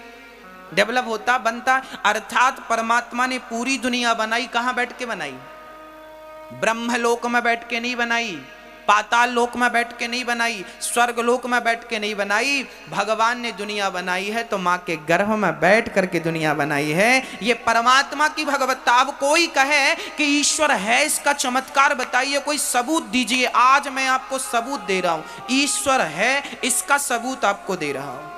डेवलप होता, बनता। अर्थात परमात्मा ने पूरी दुनिया बनाई, कहां बैठ के बनाई? ब्रह्मलोक में बैठ के नहीं बनाई, पाताल लोक में बैठ के नहीं बनाई, स्वर्ग लोक में बैठ के नहीं बनाई। भगवान ने दुनिया बनाई है तो मां के गर्भ में बैठ करके दुनिया बनाई है। ये परमात्मा की भगवत्ता। अब कोई कहे कि ईश्वर है, इसका चमत्कार बताइए, कोई सबूत दीजिए। आज मैं आपको सबूत दे रहा हूं, ईश्वर है, इसका सबूत आपको दे रहा हूं।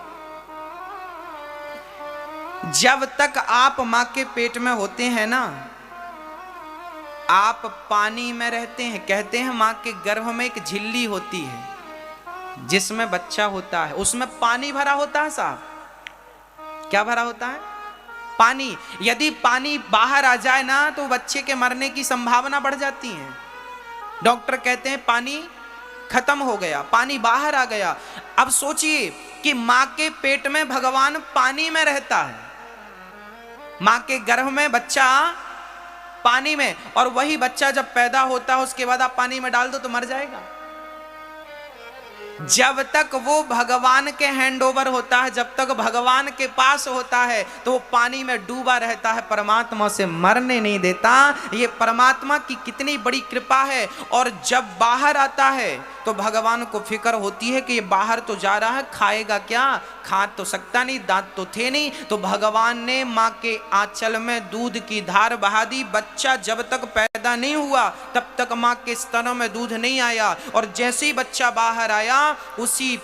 जब तक आप मां के पेट में होते हैं ना, आप पानी में रहते हैं। कहते हैं मां के गर्भ में एक झिल्ली होती है जिसमें बच्चा होता है, उसमें पानी भरा होता है साहब। क्या भरा होता है? पानी। यदि पानी बाहर आ जाए ना तो बच्चे के मरने की संभावना बढ़ जाती है। डॉक्टर कहते हैं पानी खत्म हो गया, पानी बाहर आ गया। अब सोचिए कि मां के पेट में भगवान पानी में रहता है, मां के गर्भ में बच्चा पानी में, और वही बच्चा जब पैदा होता है उसके बाद आप पानी में डाल दो तो मर जाएगा। जब तक वो भगवान के हैंडओवर होता है, जब तक भगवान के पास होता है तो वो पानी में डूबा रहता है, परमात्मा से मरने नहीं देता। ये परमात्मा की कितनी बड़ी कृपा है। और जब बाहर आता है तो भगवान को फिक्र होती है कि ये बाहर तो जा रहा है, खाएगा क्या? खा तो सकता नहीं, दांत तो थे नहीं, तो भगवान ने माँ के आंचल में दूध की धार बहा दी। बच्चा जब तक पैदा नहीं हुआ तब तक माँ के स्तनों में दूध नहीं आया, और जैसे ही बच्चा बाहर आया उसी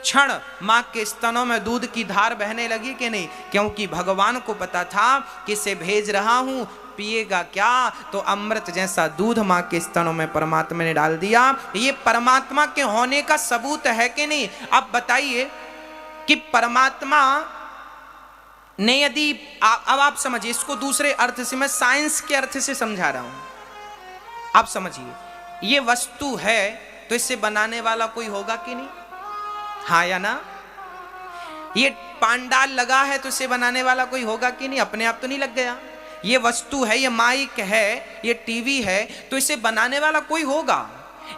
क्षण माँ के स्तनों में दूध की धार बहने लगी कि नहीं? क्योंकि भगवान को पता था कि इसे भेज रहा हूं, पिएगा क्या? तो अमृत जैसा दूध माँ के स्तनों में परमात्मा ने डाल दिया। ये परमात्मा के होने का सबूत है कि नहीं? अब बताइए कि परमात्मा ने यदि अब आप समझिए इसको दूसरे अर्थ से, मैं साइंस के अर्थ से समझा रहा हूं। आप समझिए, ये वस्तु है तो इसे बनाने वाला कोई होगा कि नहीं? हाँ या ना? ये पांडाल लगा है तो इसे बनाने वाला कोई होगा कि नहीं? अपने आप तो नहीं लग गया। ये वस्तु है, ये माइक है, ये टीवी है, तो इसे बनाने वाला कोई होगा।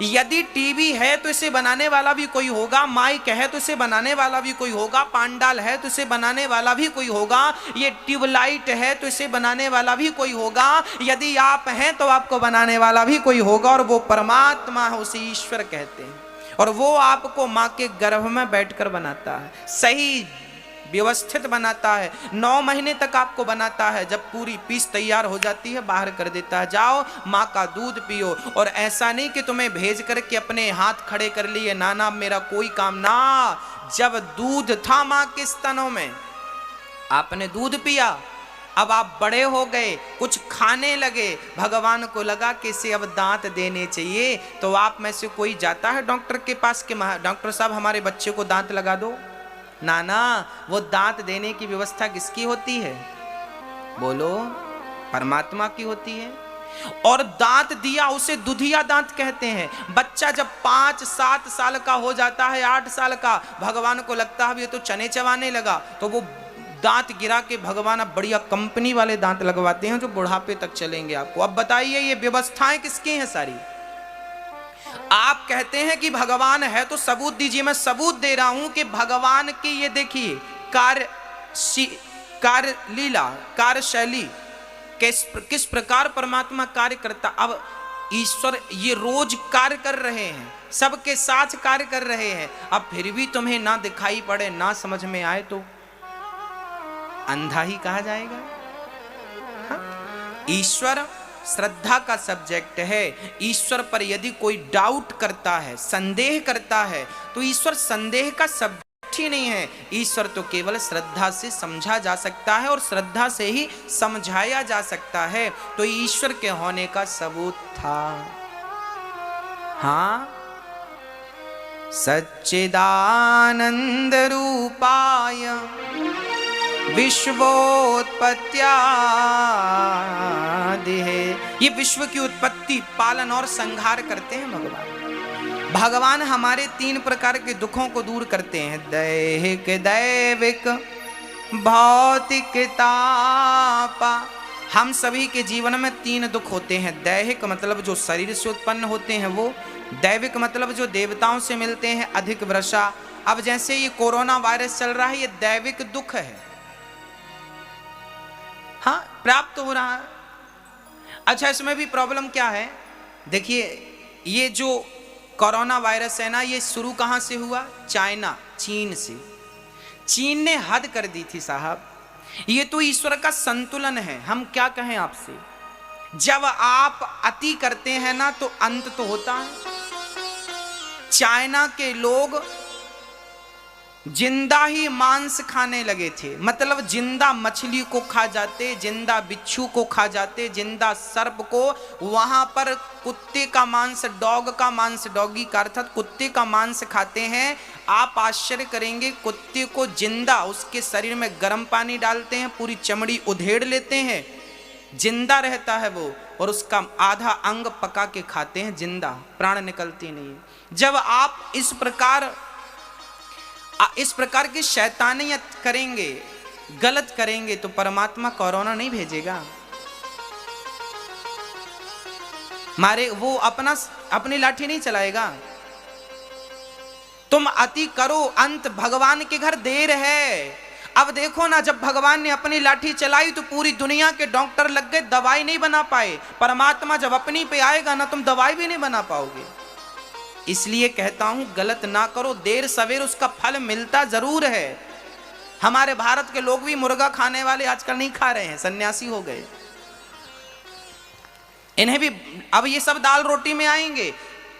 यदि टीवी है तो इसे बनाने वाला भी कोई होगा, माइक है तो इसे बनाने वाला भी कोई होगा, पांडाल है तो इसे बनाने वाला भी कोई होगा, ये ट्यूबलाइट है तो इसे बनाने वाला भी कोई होगा, यदि आप हैं तो आपको बनाने वाला भी कोई होगा, और वो परमात्मा है, उसे ईश्वर कहते हैं। और वो आपको माँ के गर्भ में बैठकर बनाता है, सही व्यवस्थित बनाता है, 9 महीने तक आपको बनाता है। जब पूरी पीस तैयार हो जाती है बाहर कर देता है, जाओ माँ का दूध पियो। और ऐसा नहीं कि तुम्हें भेज करके अपने हाथ खड़े कर लिए, ना ना मेरा कोई काम ना। जब दूध था माँ के स्तनों में, आपने दूध पिया, अब आप बड़े हो गए, कुछ खाने लगे, भगवान को लगा कि इसे अब दांत देने चाहिए। तो आप में से कोई जाता है डॉक्टर के पास कि डॉक्टर साहब हमारे बच्चे को दांत लगा दो? ना ना, वो दांत देने की व्यवस्था किसकी होती है? बोलो, परमात्मा की होती है। और दांत दिया उसे दुधिया दांत कहते हैं। बच्चा जब 5-7 साल का हो जाता है, 8 साल का, भगवान को लगता है ये तो चने चबाने लगा, तो वो दांत गिरा के भगवान अब बढ़िया कंपनी वाले दांत लगवाते हैं जो बुढ़ापे तक चलेंगे आपको। अब बताइए ये व्यवस्थाएं किसकी हैं सारी? आप कहते हैं कि भगवान है तो सबूत दीजिए। मैं सबूत दे रहा हूं कि भगवान की ये देखिए कार्य लीला, कार्यशैली, किस प्रकार परमात्मा कार्य करता। अब ईश्वर ये रोज कार्य कर रहे हैं, सबके साथ कार्य कर रहे हैं। अब फिर भी तुम्हें ना दिखाई पड़े, ना समझ में आए तो अंधा ही कहा जाएगा। हाँ? ईश्वर श्रद्धा का सब्जेक्ट है। ईश्वर पर यदि कोई डाउट करता है, संदेह करता है, तो ईश्वर संदेह का सब्जेक्ट ही नहीं है। ईश्वर तो केवल श्रद्धा से समझा जा सकता है और श्रद्धा से ही समझाया जा सकता है। तो ईश्वर के होने का सबूत था। हाँ, सच्चिदानंद रूपाय विश्वोत्पत्त्यादि है। ये विश्व की उत्पत्ति, पालन और संहार करते हैं भगवान। भगवान हमारे 3 प्रकार के दुखों को दूर करते हैं, दैहिक, दैविक, भौतिक तापा। हम सभी के जीवन में 3 दुख होते हैं। दैहिक मतलब जो शरीर से उत्पन्न होते हैं वो, दैविक मतलब जो देवताओं से मिलते हैं, अधिक वर्षा। अब जैसे ये कोरोना वायरस चल रहा है, ये दैविक दुख है। हाँ, प्राप्त हो रहा है। अच्छा, इसमें भी प्रॉब्लम क्या है? देखिए, ये जो कोरोना वायरस है ना, ये शुरू कहाँ से हुआ? चाइना, चीन से। चीन ने हद कर दी थी साहब। ये तो ईश्वर का संतुलन है। हम क्या कहें आपसे, जब आप अति करते हैं ना तो अंत तो होता है। चाइना के लोग जिंदा ही मांस खाने लगे थे, मतलब जिंदा मछली को खा जाते, जिंदा बिच्छू को खा जाते, जिंदा सर्प को। वहां पर कुत्ते का मांस, डॉग का मांस, डॉगी का अर्थात कुत्ते का मांस खाते हैं। आप आश्चर्य करेंगे, कुत्ते को जिंदा उसके शरीर में गर्म पानी डालते हैं, पूरी चमड़ी उधेड़ लेते हैं, जिंदा रहता है वो, और उसका आधा अंग पका के खाते हैं जिंदा, प्राण निकलती नहीं है। जब आप इस प्रकार की शैतानियत करेंगे, गलत करेंगे, तो परमात्मा कोरोना नहीं भेजेगा। मारे वो अपनी लाठी नहीं चलाएगा। तुम अति करो, अंत भगवान के घर देर है। अब देखो ना, जब भगवान ने अपनी लाठी चलाई तो पूरी दुनिया के डॉक्टर लग गए, दवाई नहीं बना पाए। परमात्मा जब अपनी पे आएगा ना, तुम दवाई भी नहीं बना पाओगे। इसलिए कहता हूं, गलत ना करो, देर सवेर उसका फल मिलता जरूर है। हमारे भारत के लोग भी मुर्गा खाने वाले आजकल नहीं खा रहे हैं, सन्यासी हो गए। इन्हें भी अब ये सब दाल रोटी में आएंगे।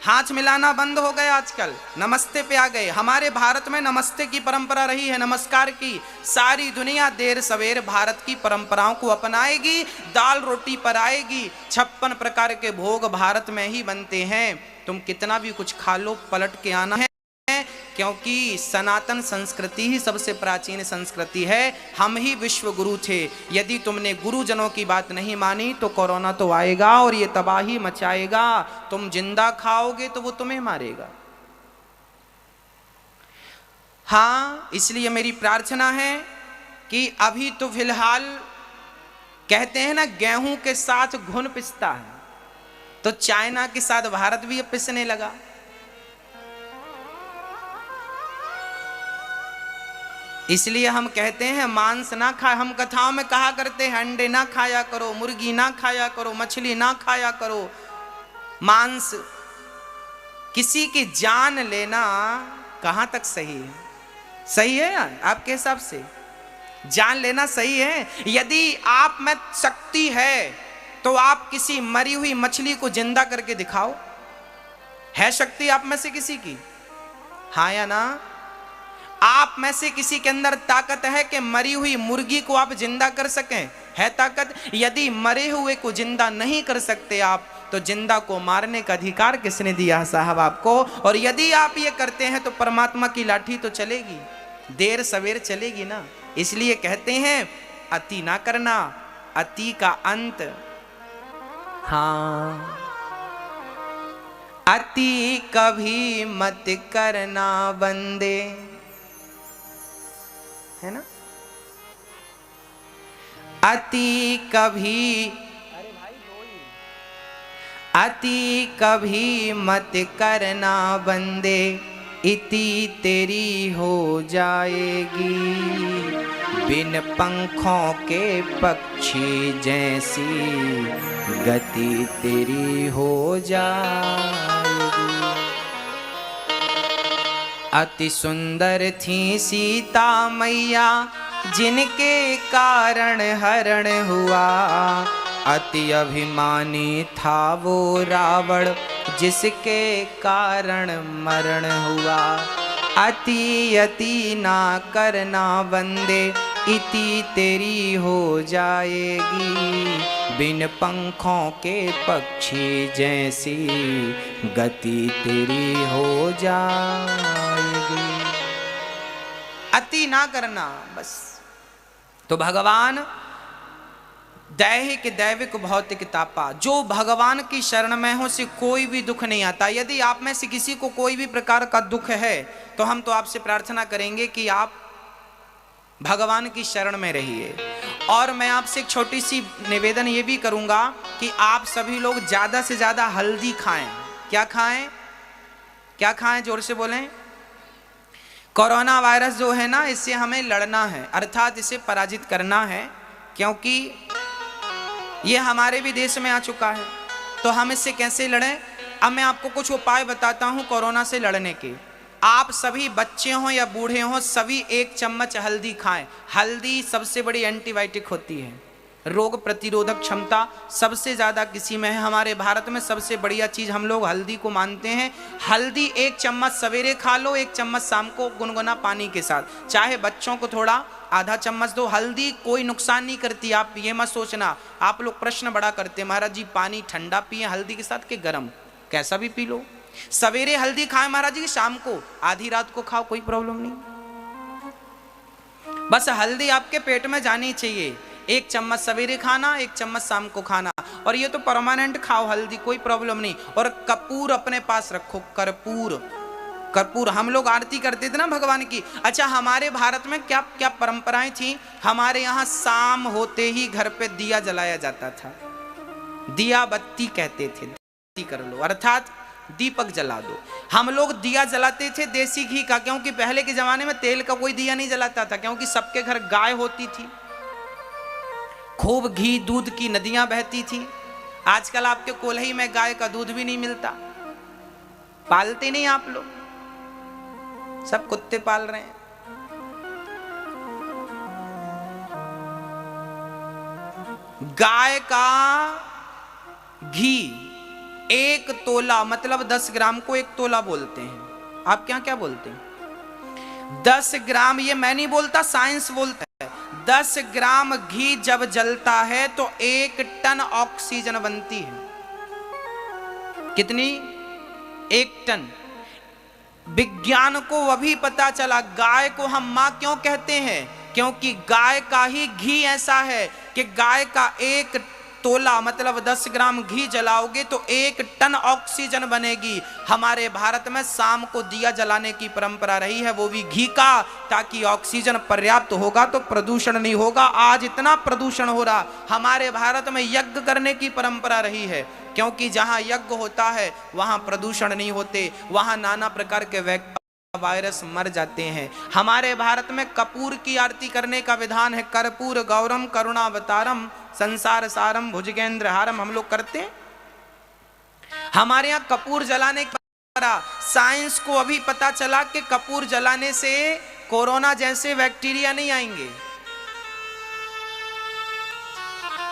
हाथ मिलाना बंद हो गया, आजकल नमस्ते पे आ गए। हमारे भारत में नमस्ते की परंपरा रही है, नमस्कार की। सारी दुनिया देर सवेर भारत की परंपराओं को अपनाएगी, दाल रोटी पर आएगी। 56 प्रकार के भोग भारत में ही बनते हैं। तुम कितना भी कुछ खा लो, पलट के आना है, क्योंकि सनातन संस्कृति ही सबसे प्राचीन संस्कृति है। हम ही विश्व गुरु थे। यदि तुमने गुरुजनों की बात नहीं मानी तो कोरोना तो आएगा और ये तबाही मचाएगा। तुम जिंदा खाओगे तो वो तुम्हें मारेगा। हाँ, इसलिए मेरी प्रार्थना है कि अभी तो फिलहाल कहते हैं ना, गेहूं के साथ घुन पिसता है। तो चाइना के साथ भारत भी अब पिसने लगा। इसलिए हम कहते हैं मांस ना खाए। हम कथाओं में कहा करते हैं अंडे ना खाया करो, मुर्गी ना खाया करो, मछली ना खाया करो। मांस, किसी की जान लेना कहां तक सही है? सही है यार आपके हिसाब से? जान लेना सही है? यदि आप में शक्ति है तो आप किसी मरी हुई मछली को जिंदा करके दिखाओ। है शक्ति आप में से किसी की? हाँ या ना? आप में से किसी के अंदर ताकत है कि मरी हुई मुर्गी को आप जिंदा कर सकें? है ताकत? यदि मरे हुए को जिंदा नहीं कर सकते आप, तो जिंदा को मारने का अधिकार किसने दिया साहब आपको? और यदि आप ये करते हैं तो परमात्मा की लाठी तो चलेगी, देर सवेर चलेगी ना। इसलिए कहते हैं अति ना करना, अति का अंत। हाँ, अति कभी मत करना बंदे, है ना? अति कभी, अति कभी मत करना बंदे, इति तेरी हो जाएगी। बिन पंखों के पक्षी जैसी गति तेरी हो जाएगी। अति सुंदर थी सीता मैया, जिनके कारण हरण हुआ। अति अभिमानी था वो रावण, जिसके कारण मरण हुआ। अति अति ना करना बंदे, इति तेरी हो जाएगी। बिन पंखों के पक्षी जैसी गति तेरी हो जाएगी। अति ना करना बस। तो भगवान दैहिक दैविक भौतिक तापा, जो भगवान की शरण में हो से कोई भी दुख नहीं आता। यदि आप में से किसी को कोई भी प्रकार का दुख है तो हम तो आपसे प्रार्थना करेंगे कि आप भगवान की शरण में रहिए। और मैं आपसे एक छोटी सी निवेदन ये भी करूंगा कि आप सभी लोग ज्यादा से ज्यादा हल्दी खाएं। क्या खाएं? क्या खाएं? जोर से बोलें। कोरोना वायरस जो है ना, इससे हमें लड़ना है, अर्थात इसे पराजित करना है, क्योंकि ये हमारे भी देश में आ चुका है। तो हम इससे कैसे लड़ें? अब मैं आपको कुछ उपाय बताता हूं कोरोना से लड़ने के। आप सभी बच्चे हों या बूढ़े हों, सभी 1 चम्मच हल्दी खाएं। हल्दी सबसे बड़ी एंटीबायोटिक होती है, रोग प्रतिरोधक क्षमता सबसे ज्यादा किसी में है। हमारे भारत में सबसे बढ़िया चीज हम लोग हल्दी को मानते हैं। हल्दी 1 चम्मच सवेरे खा लो, 1 चम्मच शाम को गुनगुना पानी के साथ। चाहे बच्चों को थोड़ा आधा चम्मच दो। हल्दी कोई नुकसान नहीं करती, आप ये मत सोचना। आप लोग प्रश्न बड़ा करते, महाराज जी पानी ठंडा पिए हल्दी के साथ के गरम, कैसा भी पी लो। सवेरे हल्दी खाए महाराज जी, शाम को आधी रात को खाओ, कोई प्रॉब्लम नहीं। बस हल्दी आपके पेट में जानी चाहिए। 1 चम्मच सवेरे खाना, 1 चम्मच शाम को खाना, और ये तो परमानेंट खाओ हल्दी, कोई प्रॉब्लम नहीं। और कपूर अपने पास रखो, कर्पूर। कर्पूर हम लोग आरती करते थे ना भगवान की। अच्छा, हमारे भारत में क्या क्या परंपराएं थी? हमारे यहाँ शाम होते ही घर पे दिया जलाया जाता था। दिया बत्ती कहते थे, बत्ती कर लो, अर्थात दीपक जला दो। हम लोग दिया जलाते थे देसी घी का, क्योंकि पहले के जमाने में तेल का कोई दिया नहीं जलाता था, क्योंकि सबके घर गाय होती थी, खूब घी दूध की नदियां बहती थी। आजकल आपके कोल्ही में गाय का दूध भी नहीं मिलता, पालते नहीं आप लोग, सब कुत्ते पाल रहे हैं। गाय का घी 1 तोला, मतलब 10 ग्राम को 1 तोला बोलते हैं। आप क्या क्या बोलते हैं? 10 ग्राम, ये मैं नहीं बोलता, साइंस बोलता है। 10 ग्राम घी जब जलता है तो 1 टन ऑक्सीजन बनती है। कितनी? 1 टन। विज्ञान को अभी पता चला, गाय को हम मां क्यों कहते हैं? क्योंकि गाय का ही घी ऐसा है कि गाय का 1 तोला मतलब 10 ग्राम घी जलाओगे तो 1 टन ऑक्सीजन बनेगी। हमारे भारत में शाम को दिया जलाने की परंपरा रही है, वो भी घी का, ताकि ऑक्सीजन पर्याप्त होगा तो प्रदूषण नहीं होगा। आज इतना प्रदूषण हो रहा, हमारे भारत में यज्ञ करने की परंपरा रही है, क्योंकि जहां यज्ञ होता है वहां प्रदूषण नहीं होते, वहां नाना प्रकार के वायरस मर जाते हैं। हमारे भारत में कपूर की आरती करने का विधान है। कर्पूर गौरम करुणावतारम संसार सारम भुजगेंद्र हारम हम लोग करते हैं। हमारे यहाँ कपूर जलाने का, साइंस को अभी पता चला कि कपूर जलाने से कोरोना जैसे बैक्टीरिया नहीं आएंगे,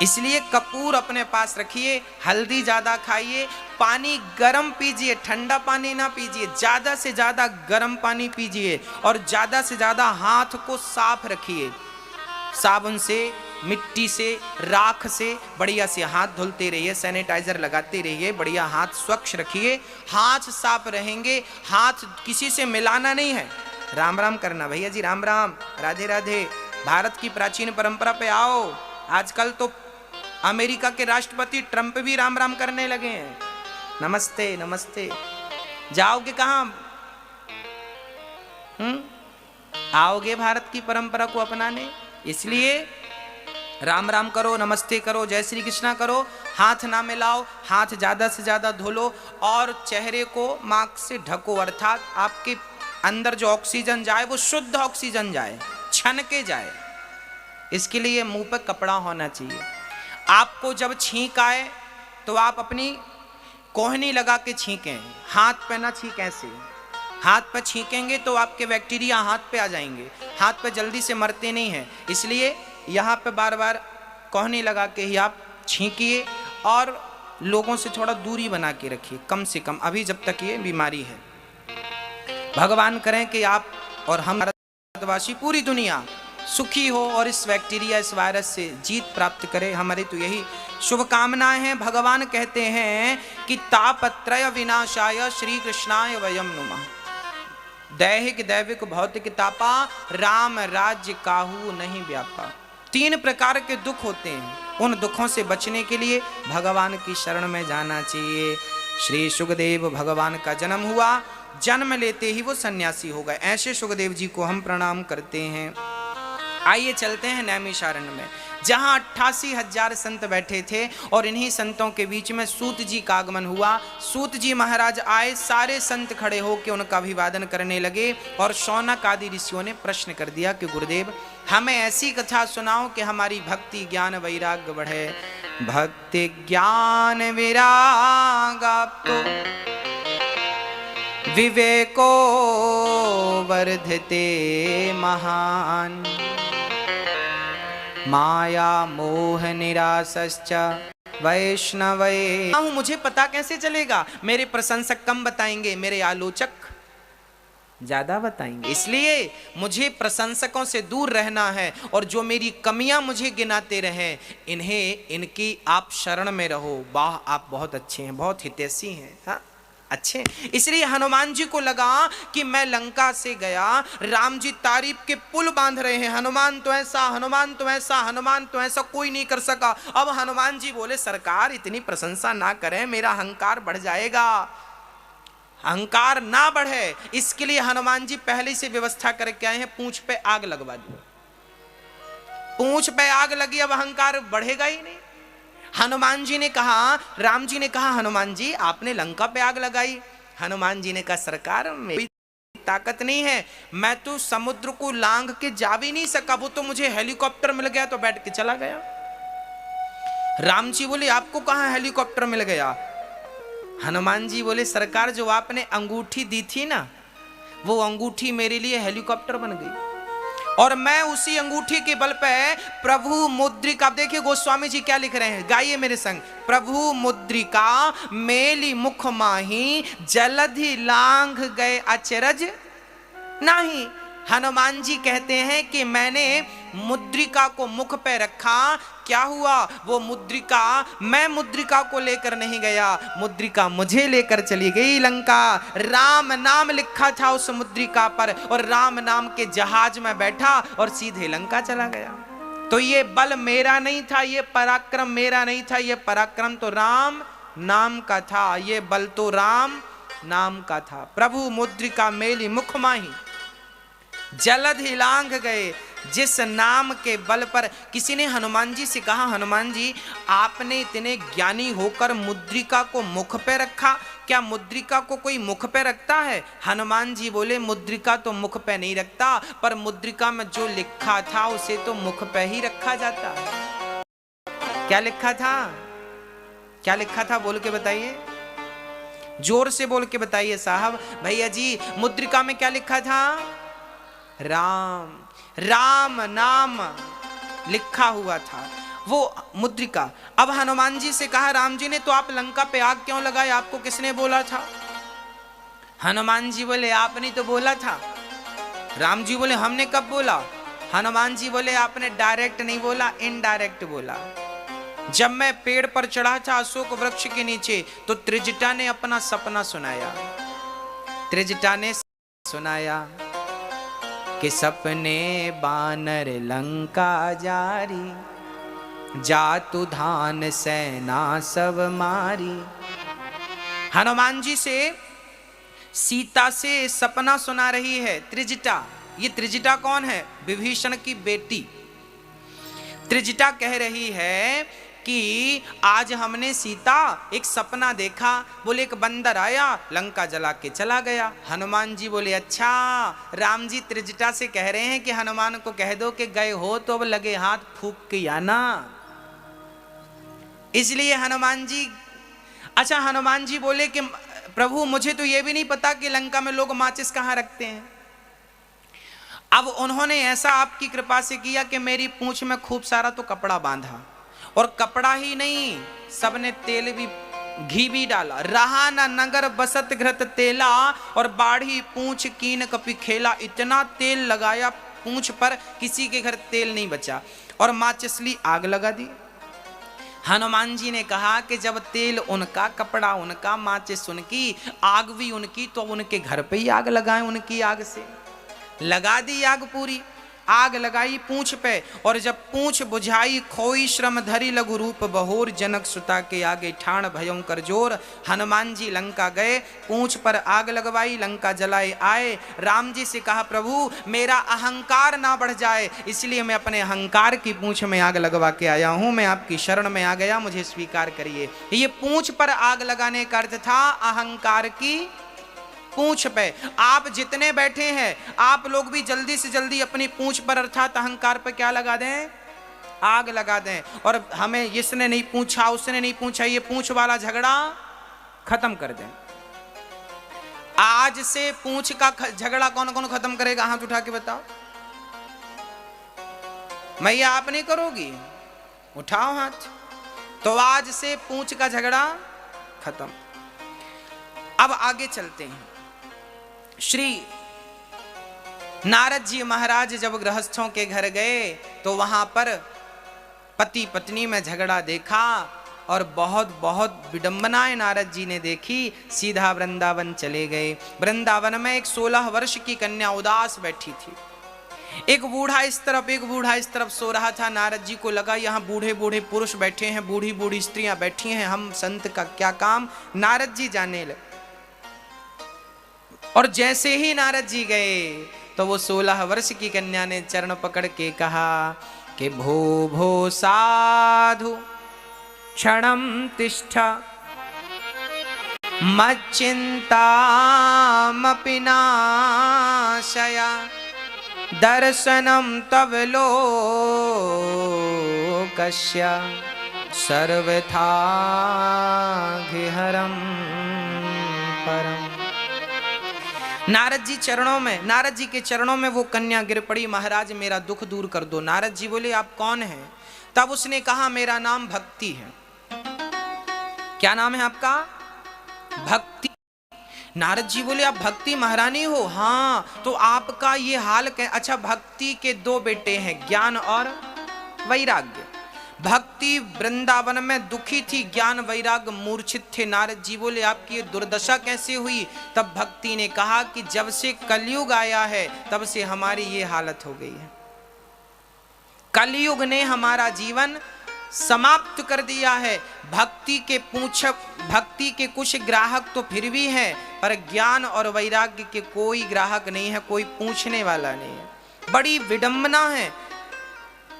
इसलिए कपूर अपने पास रखिए। हल्दी ज्यादा खाइए, पानी गर्म पीजिए, ठंडा पानी ना पीजिए, ज्यादा से ज्यादा गर्म पानी पीजिए, और ज्यादा से ज्यादा हाथ को साफ रखिए। साबुन से, मिट्टी से, राख से बढ़िया से हाथ धुलते रहिए, सैनिटाइजर लगाते रहिए, बढ़िया हाथ स्वच्छ रखिए। हाथ साफ रहेंगे, हाथ किसी से मिलाना नहीं है। राम राम करना भैया जी, राम राम, राधे राधे। भारत की प्राचीन परंपरा पे आओ। आजकल तो अमेरिका के राष्ट्रपति ट्रंप भी राम राम करने लगे हैं, नमस्ते नमस्ते। जाओगे कहां? आओगे भारत की परंपरा को अपनाने, इसलिए राम राम करो, नमस्ते करो, जय श्री कृष्णा करो, हाथ ना मिलाओ, हाथ ज्यादा से ज्यादा धो लो, और चेहरे को मास्क से ढको, अर्थात आपके अंदर जो ऑक्सीजन जाए वो शुद्ध ऑक्सीजन जाए, छन के जाए। इसके लिए मुंह पर कपड़ा होना चाहिए। आपको जब छींक आए तो आप अपनी कोहनी लगा के छींकें, हाथ पे ना छींकें। ऐसे हाथ पे छींकेंगे तो आपके बैक्टीरिया हाथ पे आ जाएंगे, हाथ पे जल्दी से मरते नहीं हैं, इसलिए यहाँ पे बार बार कोहनी लगा के ही आप छींकिए, और लोगों से थोड़ा दूरी बना के रखिए, कम से कम, अभी जब तक ये बीमारी है। भगवान करें कि आप और हम भारतवासी, पूरी दुनिया सुखी हो और इस बैक्टीरिया, इस वायरस से जीत प्राप्त करे, हमारी तो यही शुभकामनाएं हैं। भगवान कहते हैं कि तापत्रय विनाशाय श्री कृष्णाय वयम नुमः। दैहिक दैविक भौतिक तापा, राम राज्य काहू नहीं व्यापा। 3 प्रकार के दुख होते हैं, उन दुखों से बचने के लिए भगवान की शरण में जाना चाहिए। श्री सुखदेव भगवान का जन्म हुआ, जन्म लेते ही वो सन्यासी हो गए, ऐसे सुखदेव जी को हम प्रणाम करते हैं। आइए चलते हैं नैमिषारण्य में, जहां 88,000 संत बैठे थे, और इन्हीं संतों के बीच में सूत जी का आगमन हुआ। सूत जी महाराज आए, सारे संत खड़े होकर उनका अभिवादन करने लगे, और शौनक आदि ऋषियों ने प्रश्न कर दिया कि गुरुदेव हमें ऐसी कथा सुनाओ कि हमारी भक्ति ज्ञान वैराग्य बढ़े। भक्ति ज्ञान विराग आपको विवेको वर्धते महान, माया मोह निरासश्च वैष्णवे। मुझे पता कैसे चलेगा? मेरे प्रशंसक कम बताएंगे, मेरे आलोचक ज्यादा बताएंगे, इसलिए मुझे प्रशंसकों से दूर रहना है, और जो मेरी कमियां मुझे गिनाते रहे, इनकी आप शरण में रहो। वाह, आप बहुत अच्छे हैं, बहुत हितैषी हैं, हाँ अच्छे। इसलिए हनुमान जी को लगा कि मैं लंका से गया, राम जी तारीफ के पुल बांध रहे हैं, हनुमान तो ऐसा, हनुमान तो ऐसा, हनुमान तो ऐसा, कोई नहीं कर सका। अब हनुमान जी बोले सरकार इतनी प्रशंसा ना करें, मेरा अहंकार बढ़ जाएगा। अहंकार ना बढ़े, इसके लिए हनुमान जी पहले से व्यवस्था करके आए हैं, पूंछ पे आग लगवा दो। पूंछ पे आग लगी, अब अहंकार बढ़ेगा ही नहीं। हनुमान जी ने कहा, राम जी ने कहा हनुमान जी आपने लंका पे आग लगाई। हनुमान जी ने कहा सरकार मेरी ताकत नहीं है, मैं तो समुद्र को लांघ के जा भी नहीं सका, वो तो मुझे हेलीकॉप्टर मिल गया तो बैठ के चला गया। राम जी बोले आपको कहां हेलीकॉप्टर मिल गया? हनुमान जी बोले सरकार जो आपने अंगूठी दी थी ना, वो अंगूठी मेरे लिए हेलीकॉप्टर बन गई, और मैं उसी अंगूठी के बल पे प्रभु मुद्रिका, देखिए गोस्वामी जी क्या लिख रहे हैं, गाइए मेरे संग। प्रभु मुद्रिका मेली मुख माही, जलधि लांघ गए अचरज नहीं। हनुमान जी कहते हैं कि मैंने मुद्रिका को मुख पे रखा, क्या हुआ? वो मुद्रिका, मैं मुद्रिका को लेकर नहीं गया, मुद्रिका मुझे लेकर चली गई लंका। राम नाम लिखा था उस मुद्रिका पर, और राम नाम के जहाज में बैठा और सीधे लंका चला गया। तो ये बल मेरा नहीं था, ये पराक्रम मेरा नहीं था, ये पराक्रम तो राम नाम का था, ये बल तो राम नाम का था। प्रभु मुद्रिका मेली मुख माही, जलद ही लांघ गए जिस नाम के बल पर। किसी ने हनुमान जी से कहा, हनुमान जी आपने इतने ज्ञानी होकर मुद्रिका को मुख पे रखा, क्या मुद्रिका को कोई मुख पे रखता है? हनुमान जी बोले, मुद्रिका तो मुख पे नहीं रखता, पर मुद्रिका में जो लिखा था उसे तो मुख पे ही रखा जाता है। क्या लिखा था? क्या लिखा था? बोल के बताइए, जोर से बोल के बताइए साहब। भैया जी, मुद्रिका में क्या लिखा था? राम, राम नाम लिखा हुआ था वो मुद्रिका। अब हनुमान जी से कहा, राम जी ने तो आप लंका पे आग क्यों लगाई, आपको किसने बोला था? हनुमान जी बोले, आपने तो बोला था। राम जी बोले, हमने कब बोला? हनुमान जी बोले, आपने डायरेक्ट नहीं बोला, इनडायरेक्ट बोला। जब मैं पेड़ पर चढ़ा था अशोक वृक्ष के नीचे, तो त्रिजटा ने अपना सपना सुनाया। त्रिजटा ने सुनाया कि सपने बानर लंका जारी, जातु धान सेना सब मारी। हनुमान जी से सीता से सपना सुना रही है त्रिजटा। ये त्रिजटा कौन है? विभीषण की बेटी। त्रिजटा कह रही है कि आज हमने सीता एक सपना देखा, बोले एक बंदर आया लंका जला के चला गया। हनुमान जी बोले, अच्छा। राम जी त्रिजटा से कह रहे हैं कि हनुमान को कह दो कि गए हो तो अब लगे हाथ फूंक के आना। इसलिए हनुमान जी, अच्छा हनुमान जी बोले कि प्रभु मुझे तो यह भी नहीं पता कि लंका में लोग माचिस कहाँ रखते हैं। अब उन्होंने ऐसा आपकी कृपा से किया कि मेरी पूंछ में खूब सारा तो कपड़ा बांधा, और कपड़ा ही नहीं, सबने तेल भी, घी भी डाला। रहा न नगर बसत घृत तेला, और बाढ़ी पूंछ कीन कपि खेला। इतना तेल लगाया पूंछ पर, किसी के घर तेल नहीं बचा, और माचिसली आग लगा दी। हनुमान जी ने कहा कि जब तेल उनका, कपड़ा उनका, माचिस उनकी, आग भी उनकी, तो उनके घर पे ही आग लगाएं। उनकी आग से लगा दी आग पूरी। आग लगाई पूंछ पे, और जब पूंछ बुझाई खोई श्रम धरी लघु रूप बहोर। जनक सुता के आगे ठाण भयं कर जोर। हनुमान जी लंका गए, पूंछ पर आग लगवाई, लंका जलाए आए। राम जी से कहा, प्रभु मेरा अहंकार ना बढ़ जाए, इसलिए मैं अपने अहंकार की पूंछ में आग लगवा के आया हूं। मैं आपकी शरण में आ गया, मुझे स्वीकार करिए। ये पूंछ पर आग लगाने का अर्थ था अहंकार की पूंछ पे। आप जितने बैठे हैं, आप लोग भी जल्दी से जल्दी अपनी पूंछ पर अर्थात अहंकार पर क्या लगा दें? आग लगा दें। और हमें इसने नहीं पूछा, उसने नहीं पूछा, ये पूंछ वाला झगड़ा खत्म कर दें। आज से पूंछ का झगड़ा कौन कौन खत्म करेगा? हाथ उठा के बताओ। मैया आप नहीं करोगी? उठाओ हाथ। तो आज से पूंछ का झगड़ा खत्म। अब आगे चलते हैं। श्री नारद जी महाराज जब गृहस्थों के घर गए, तो वहां पर पति पत्नी में झगड़ा देखा, और बहुत बहुत विडंबनाएं नारद जी ने देखी। सीधा वृंदावन चले गए। वृंदावन में एक 16 वर्ष की कन्या उदास बैठी थी। एक बूढ़ा इस तरफ, एक बूढ़ा इस तरफ सो रहा था। नारद जी को लगा यहाँ बूढ़े बूढ़े पुरुष बैठे हैं, बूढ़ी बूढ़ी स्त्रियां बैठी हैं, हम संत का क्या काम। नारद जी जाने लगे, और जैसे ही नारद जी गए, तो वो 16 वर्ष की कन्या ने चरण पकड़ के कहा कि भो भो साधु क्षणम तिष्ठ, मच्चिंतामपि नाशय, दर्शनम तव लोकस्य सर्वथा घिहरम परम। नारद जी चरणों में, नारद जी के चरणों में वो कन्या गिर पड़ी, महाराज मेरा दुख दूर कर दो। नारद जी बोले, आप कौन हैं? तब उसने कहा, मेरा नाम भक्ति है। क्या नाम है आपका? भक्ति। नारद जी बोले, आप भक्ति महारानी हो? हाँ। तो आपका ये हाल अच्छा, भक्ति के 2 बेटे हैं, ज्ञान और वैराग्य। भक्ति वृंदावन में दुखी थी, ज्ञान वैराग्य मूर्छित थे। नारद जी बोले, आपकी ये दुर्दशा कैसे हुई? तब भक्ति ने कहा कि जब से कलयुग आया है, तब से हमारी ये हालत हो गई है। कलयुग ने हमारा जीवन समाप्त कर दिया है। भक्ति के कुछ ग्राहक तो फिर भी हैं, पर ज्ञान और वैराग्य के कोई ग्राहक नहीं है, कोई पूछने वाला नहीं है। बड़ी विडंबना है।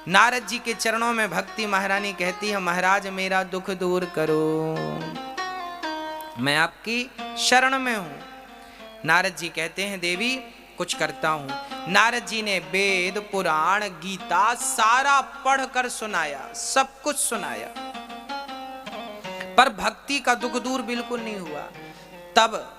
नारद जी के चरणों में भक्ति महारानी कहती है, महाराज मेरा दुख दूर करो, मैं आपकी शरण में हूं। नारद जी कहते हैं, देवी कुछ करता हूं। नारद जी ने वेद पुराण गीता सारा पढ़कर सुनाया, सब कुछ सुनाया, पर भक्ति का दुख दूर बिल्कुल नहीं हुआ। तब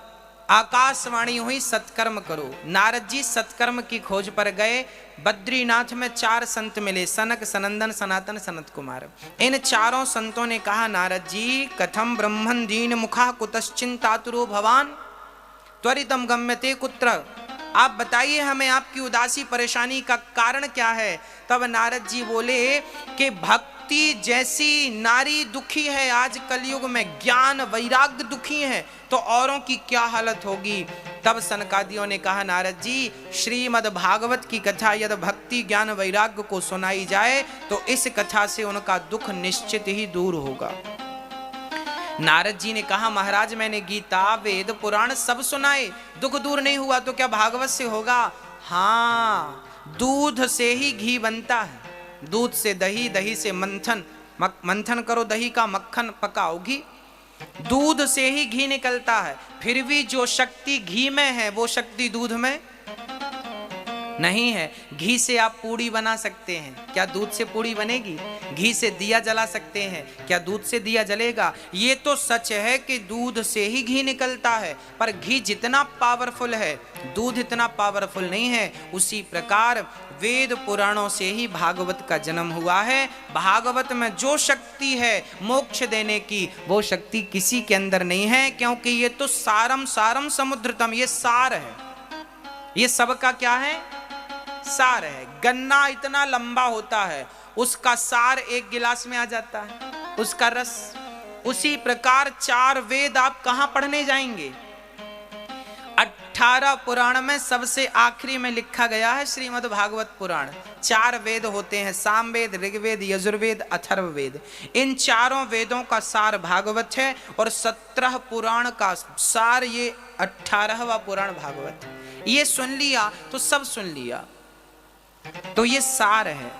आकाशवाणी हुई, सत्कर्म करो। नारद जी सत्कर्म की खोज पर गए। बद्रीनाथ में 4 संत मिले, सनक, सनंदन, सनातन, सनत कुमार। इन चारों संतों ने कहा, नारद जी कथम ब्रह्मन दीन मुखा कुतश्चिंतातुरो भवान त्वरितम गम्यते कुत्र। आप बताइए हमें आपकी उदासी परेशानी का कारण क्या है। तब नारद जी बोले कि भक्ति जैसी नारी दुखी है आज कलयुग में, ज्ञान वैराग्य दुखी है, तो औरों की क्या हालत होगी। तब सनकादियों ने कहा, नारद जी श्रीमद् भागवत की कथा यदि भक्ति ज्ञान वैराग्य को सुनाई जाए तो इस कथा से उनका दुख निश्चित ही दूर होगा। नारद जी ने कहा, महाराज मैंने गीता वेद पुराण सब सुनाए, दुख दूर नहीं हुआ तो क्या भागवत से होगा। हाँ, दूध से ही घी बनता है, दूध से दही, दही से मंथन, मंथन करो दही का, मक्खन पकाओ घी, दूध से ही घी निकलता है। फिर भी जो शक्ति घी में है वो शक्ति दूध में नहीं है। घी से आप पूड़ी बना सकते हैं, क्या दूध से पूड़ी बनेगी। घी से दिया जला सकते हैं, क्या दूध से दिया जलेगा। ये तो सच है कि दूध से ही घी निकलता है, पर घी जितना पावरफुल है दूध इतना पावरफुल नहीं है। उसी प्रकार वेद पुराणों से ही भागवत का जन्म हुआ है। भागवत में जो शक्ति है मोक्ष देने की, वो शक्ति किसी के अंदर नहीं है, क्योंकि ये तो सारम सारम समुद्रतम, ये सार है। ये सबका क्या है, सार है। गन्ना इतना लंबा होता है, उसका सार एक गिलास में आ जाता है, उसका रस। उसी प्रकार 4 वेद आप कहां पढ़ने जाएंगे। 18 पुराण में सबसे आखिरी में लिखा गया है श्रीमद् भागवत पुराण। 4 वेद होते हैं, सामवेद, ऋग्वेद, यजुर्वेद, अथर्ववेद। इन चारों वेदों का सार भागवत है और 17 पुराण का सार ये 18वां पुराण भागवत। ये सुन लिया तो सब सुन लिया, तो ये सार है।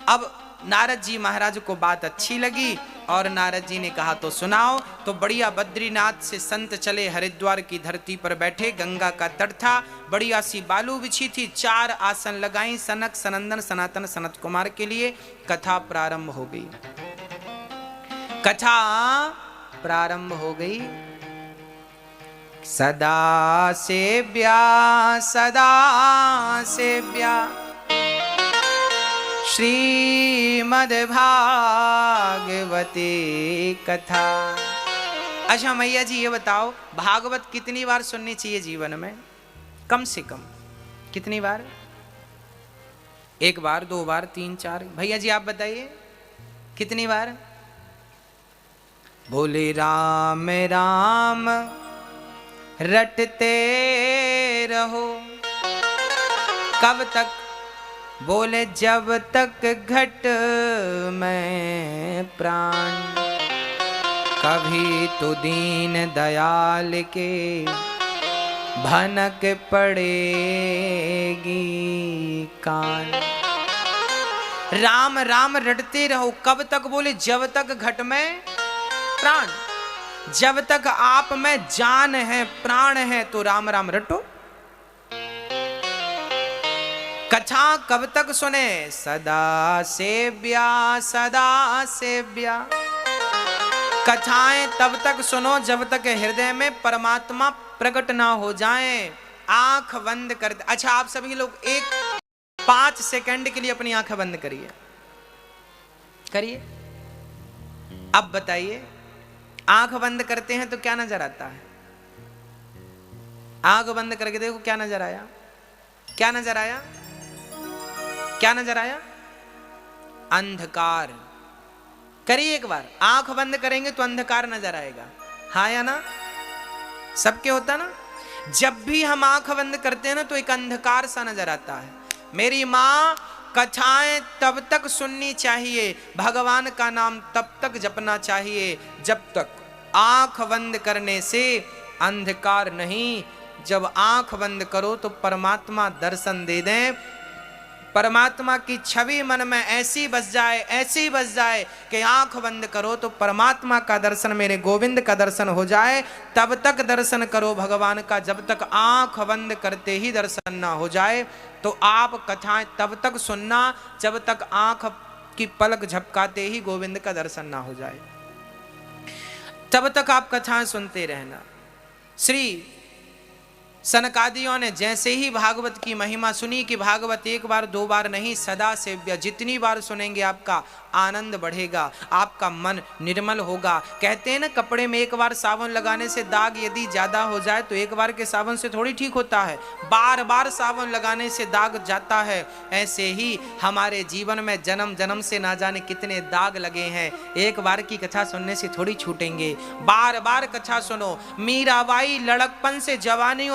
अब नारद जी महाराज को बात अच्छी लगी और नारद जी ने कहा तो सुनाओ। तो बढ़िया बद्रीनाथ से संत चले, हरिद्वार की धरती पर बैठे, गंगा का तट था, बढ़िया सी बालू बिछी थी, 4 आसन लगाई सनक, सनंदन, सनातन, सनत कुमार के लिए। कथा प्रारंभ हो गई, कथा प्रारंभ हो गई। सदा सेव्या सदा सेव्या श्रीमद् भागवते कथा। अच्छा मैया जी ये बताओ, भागवत कितनी बार सुननी चाहिए जीवन में, कम से कम कितनी बार। 1 बार, 2 बार, 3, 4। भैया जी आप बताइए कितनी बार। बोले राम राम रटते रहो, कब तक। बोले जब तक घट में प्राण, कभी तो दीन दयाल के भनक पड़ेगी कान। राम राम रटते रहो, कब तक। बोले जब तक घट में प्राण, जब तक आप में जान है, प्राण है, तो राम राम रटो। कथा कब तक सुने, सदा सेव्या सदा सेव्या। कथाएं तब तक सुनो जब तक हृदय में परमात्मा प्रकट ना हो जाए। आंख बंद कर। अच्छा आप सभी लोग 5 सेकंड के लिए अपनी आंखें बंद करिए, करिए। अब बताइए, आंख बंद करते हैं तो क्या नजर आता है। आंख बंद करके देखो क्या नजर आया, क्या नजर आया, क्या नजर आया। अंधकार। करिए एक बार, आंख बंद करेंगे तो अंधकार नजर आएगा, हाँ या ना। सबके होता ना। जब भी हम आंख बंद करते हैं ना तो एक अंधकार सा नजर आता है। मेरी माँ कथाएं तब तक सुननी चाहिए, भगवान का नाम तब तक जपना चाहिए जब तक आंख बंद करने से अंधकार नहीं। जब आंख बंद करो तो परमात्मा दर्शन दे दें, परमात्मा की छवि मन में ऐसी बस जाए, ऐसी बस जाए कि आंख बंद करो तो परमात्मा का दर्शन, मेरे गोविंद का दर्शन हो जाए। तब तक दर्शन करो भगवान का जब तक आंख बंद करते ही दर्शन ना हो जाए। तो आप कथाएं तब तक सुनना जब तक आंख की पलक झपकाते ही गोविंद का दर्शन ना हो जाए, तब तक आप कथाएं सुनते रहना। श्री सनकादियों ने जैसे ही भागवत की महिमा सुनी कि भागवत एक बार दो बार नहीं, सदा सेव्य, जितनी बार सुनेंगे आपका आनंद बढ़ेगा, आपका मन निर्मल होगा। कहते हैं ना, कपड़े में एक बार साबुन लगाने से दाग यदि ज्यादा हो जाए तो एक बार के साबुन से थोड़ी ठीक होता है, बार बार साबुन लगाने से दाग जाता है। ऐसे ही हमारे जीवन में जन्म जन्म से ना जाने कितने दाग लगे हैं, एक बार की कथा सुनने से थोड़ी छूटेंगे। बार बार कथा सुनो। मीराबाई लड़कपन से जवानी और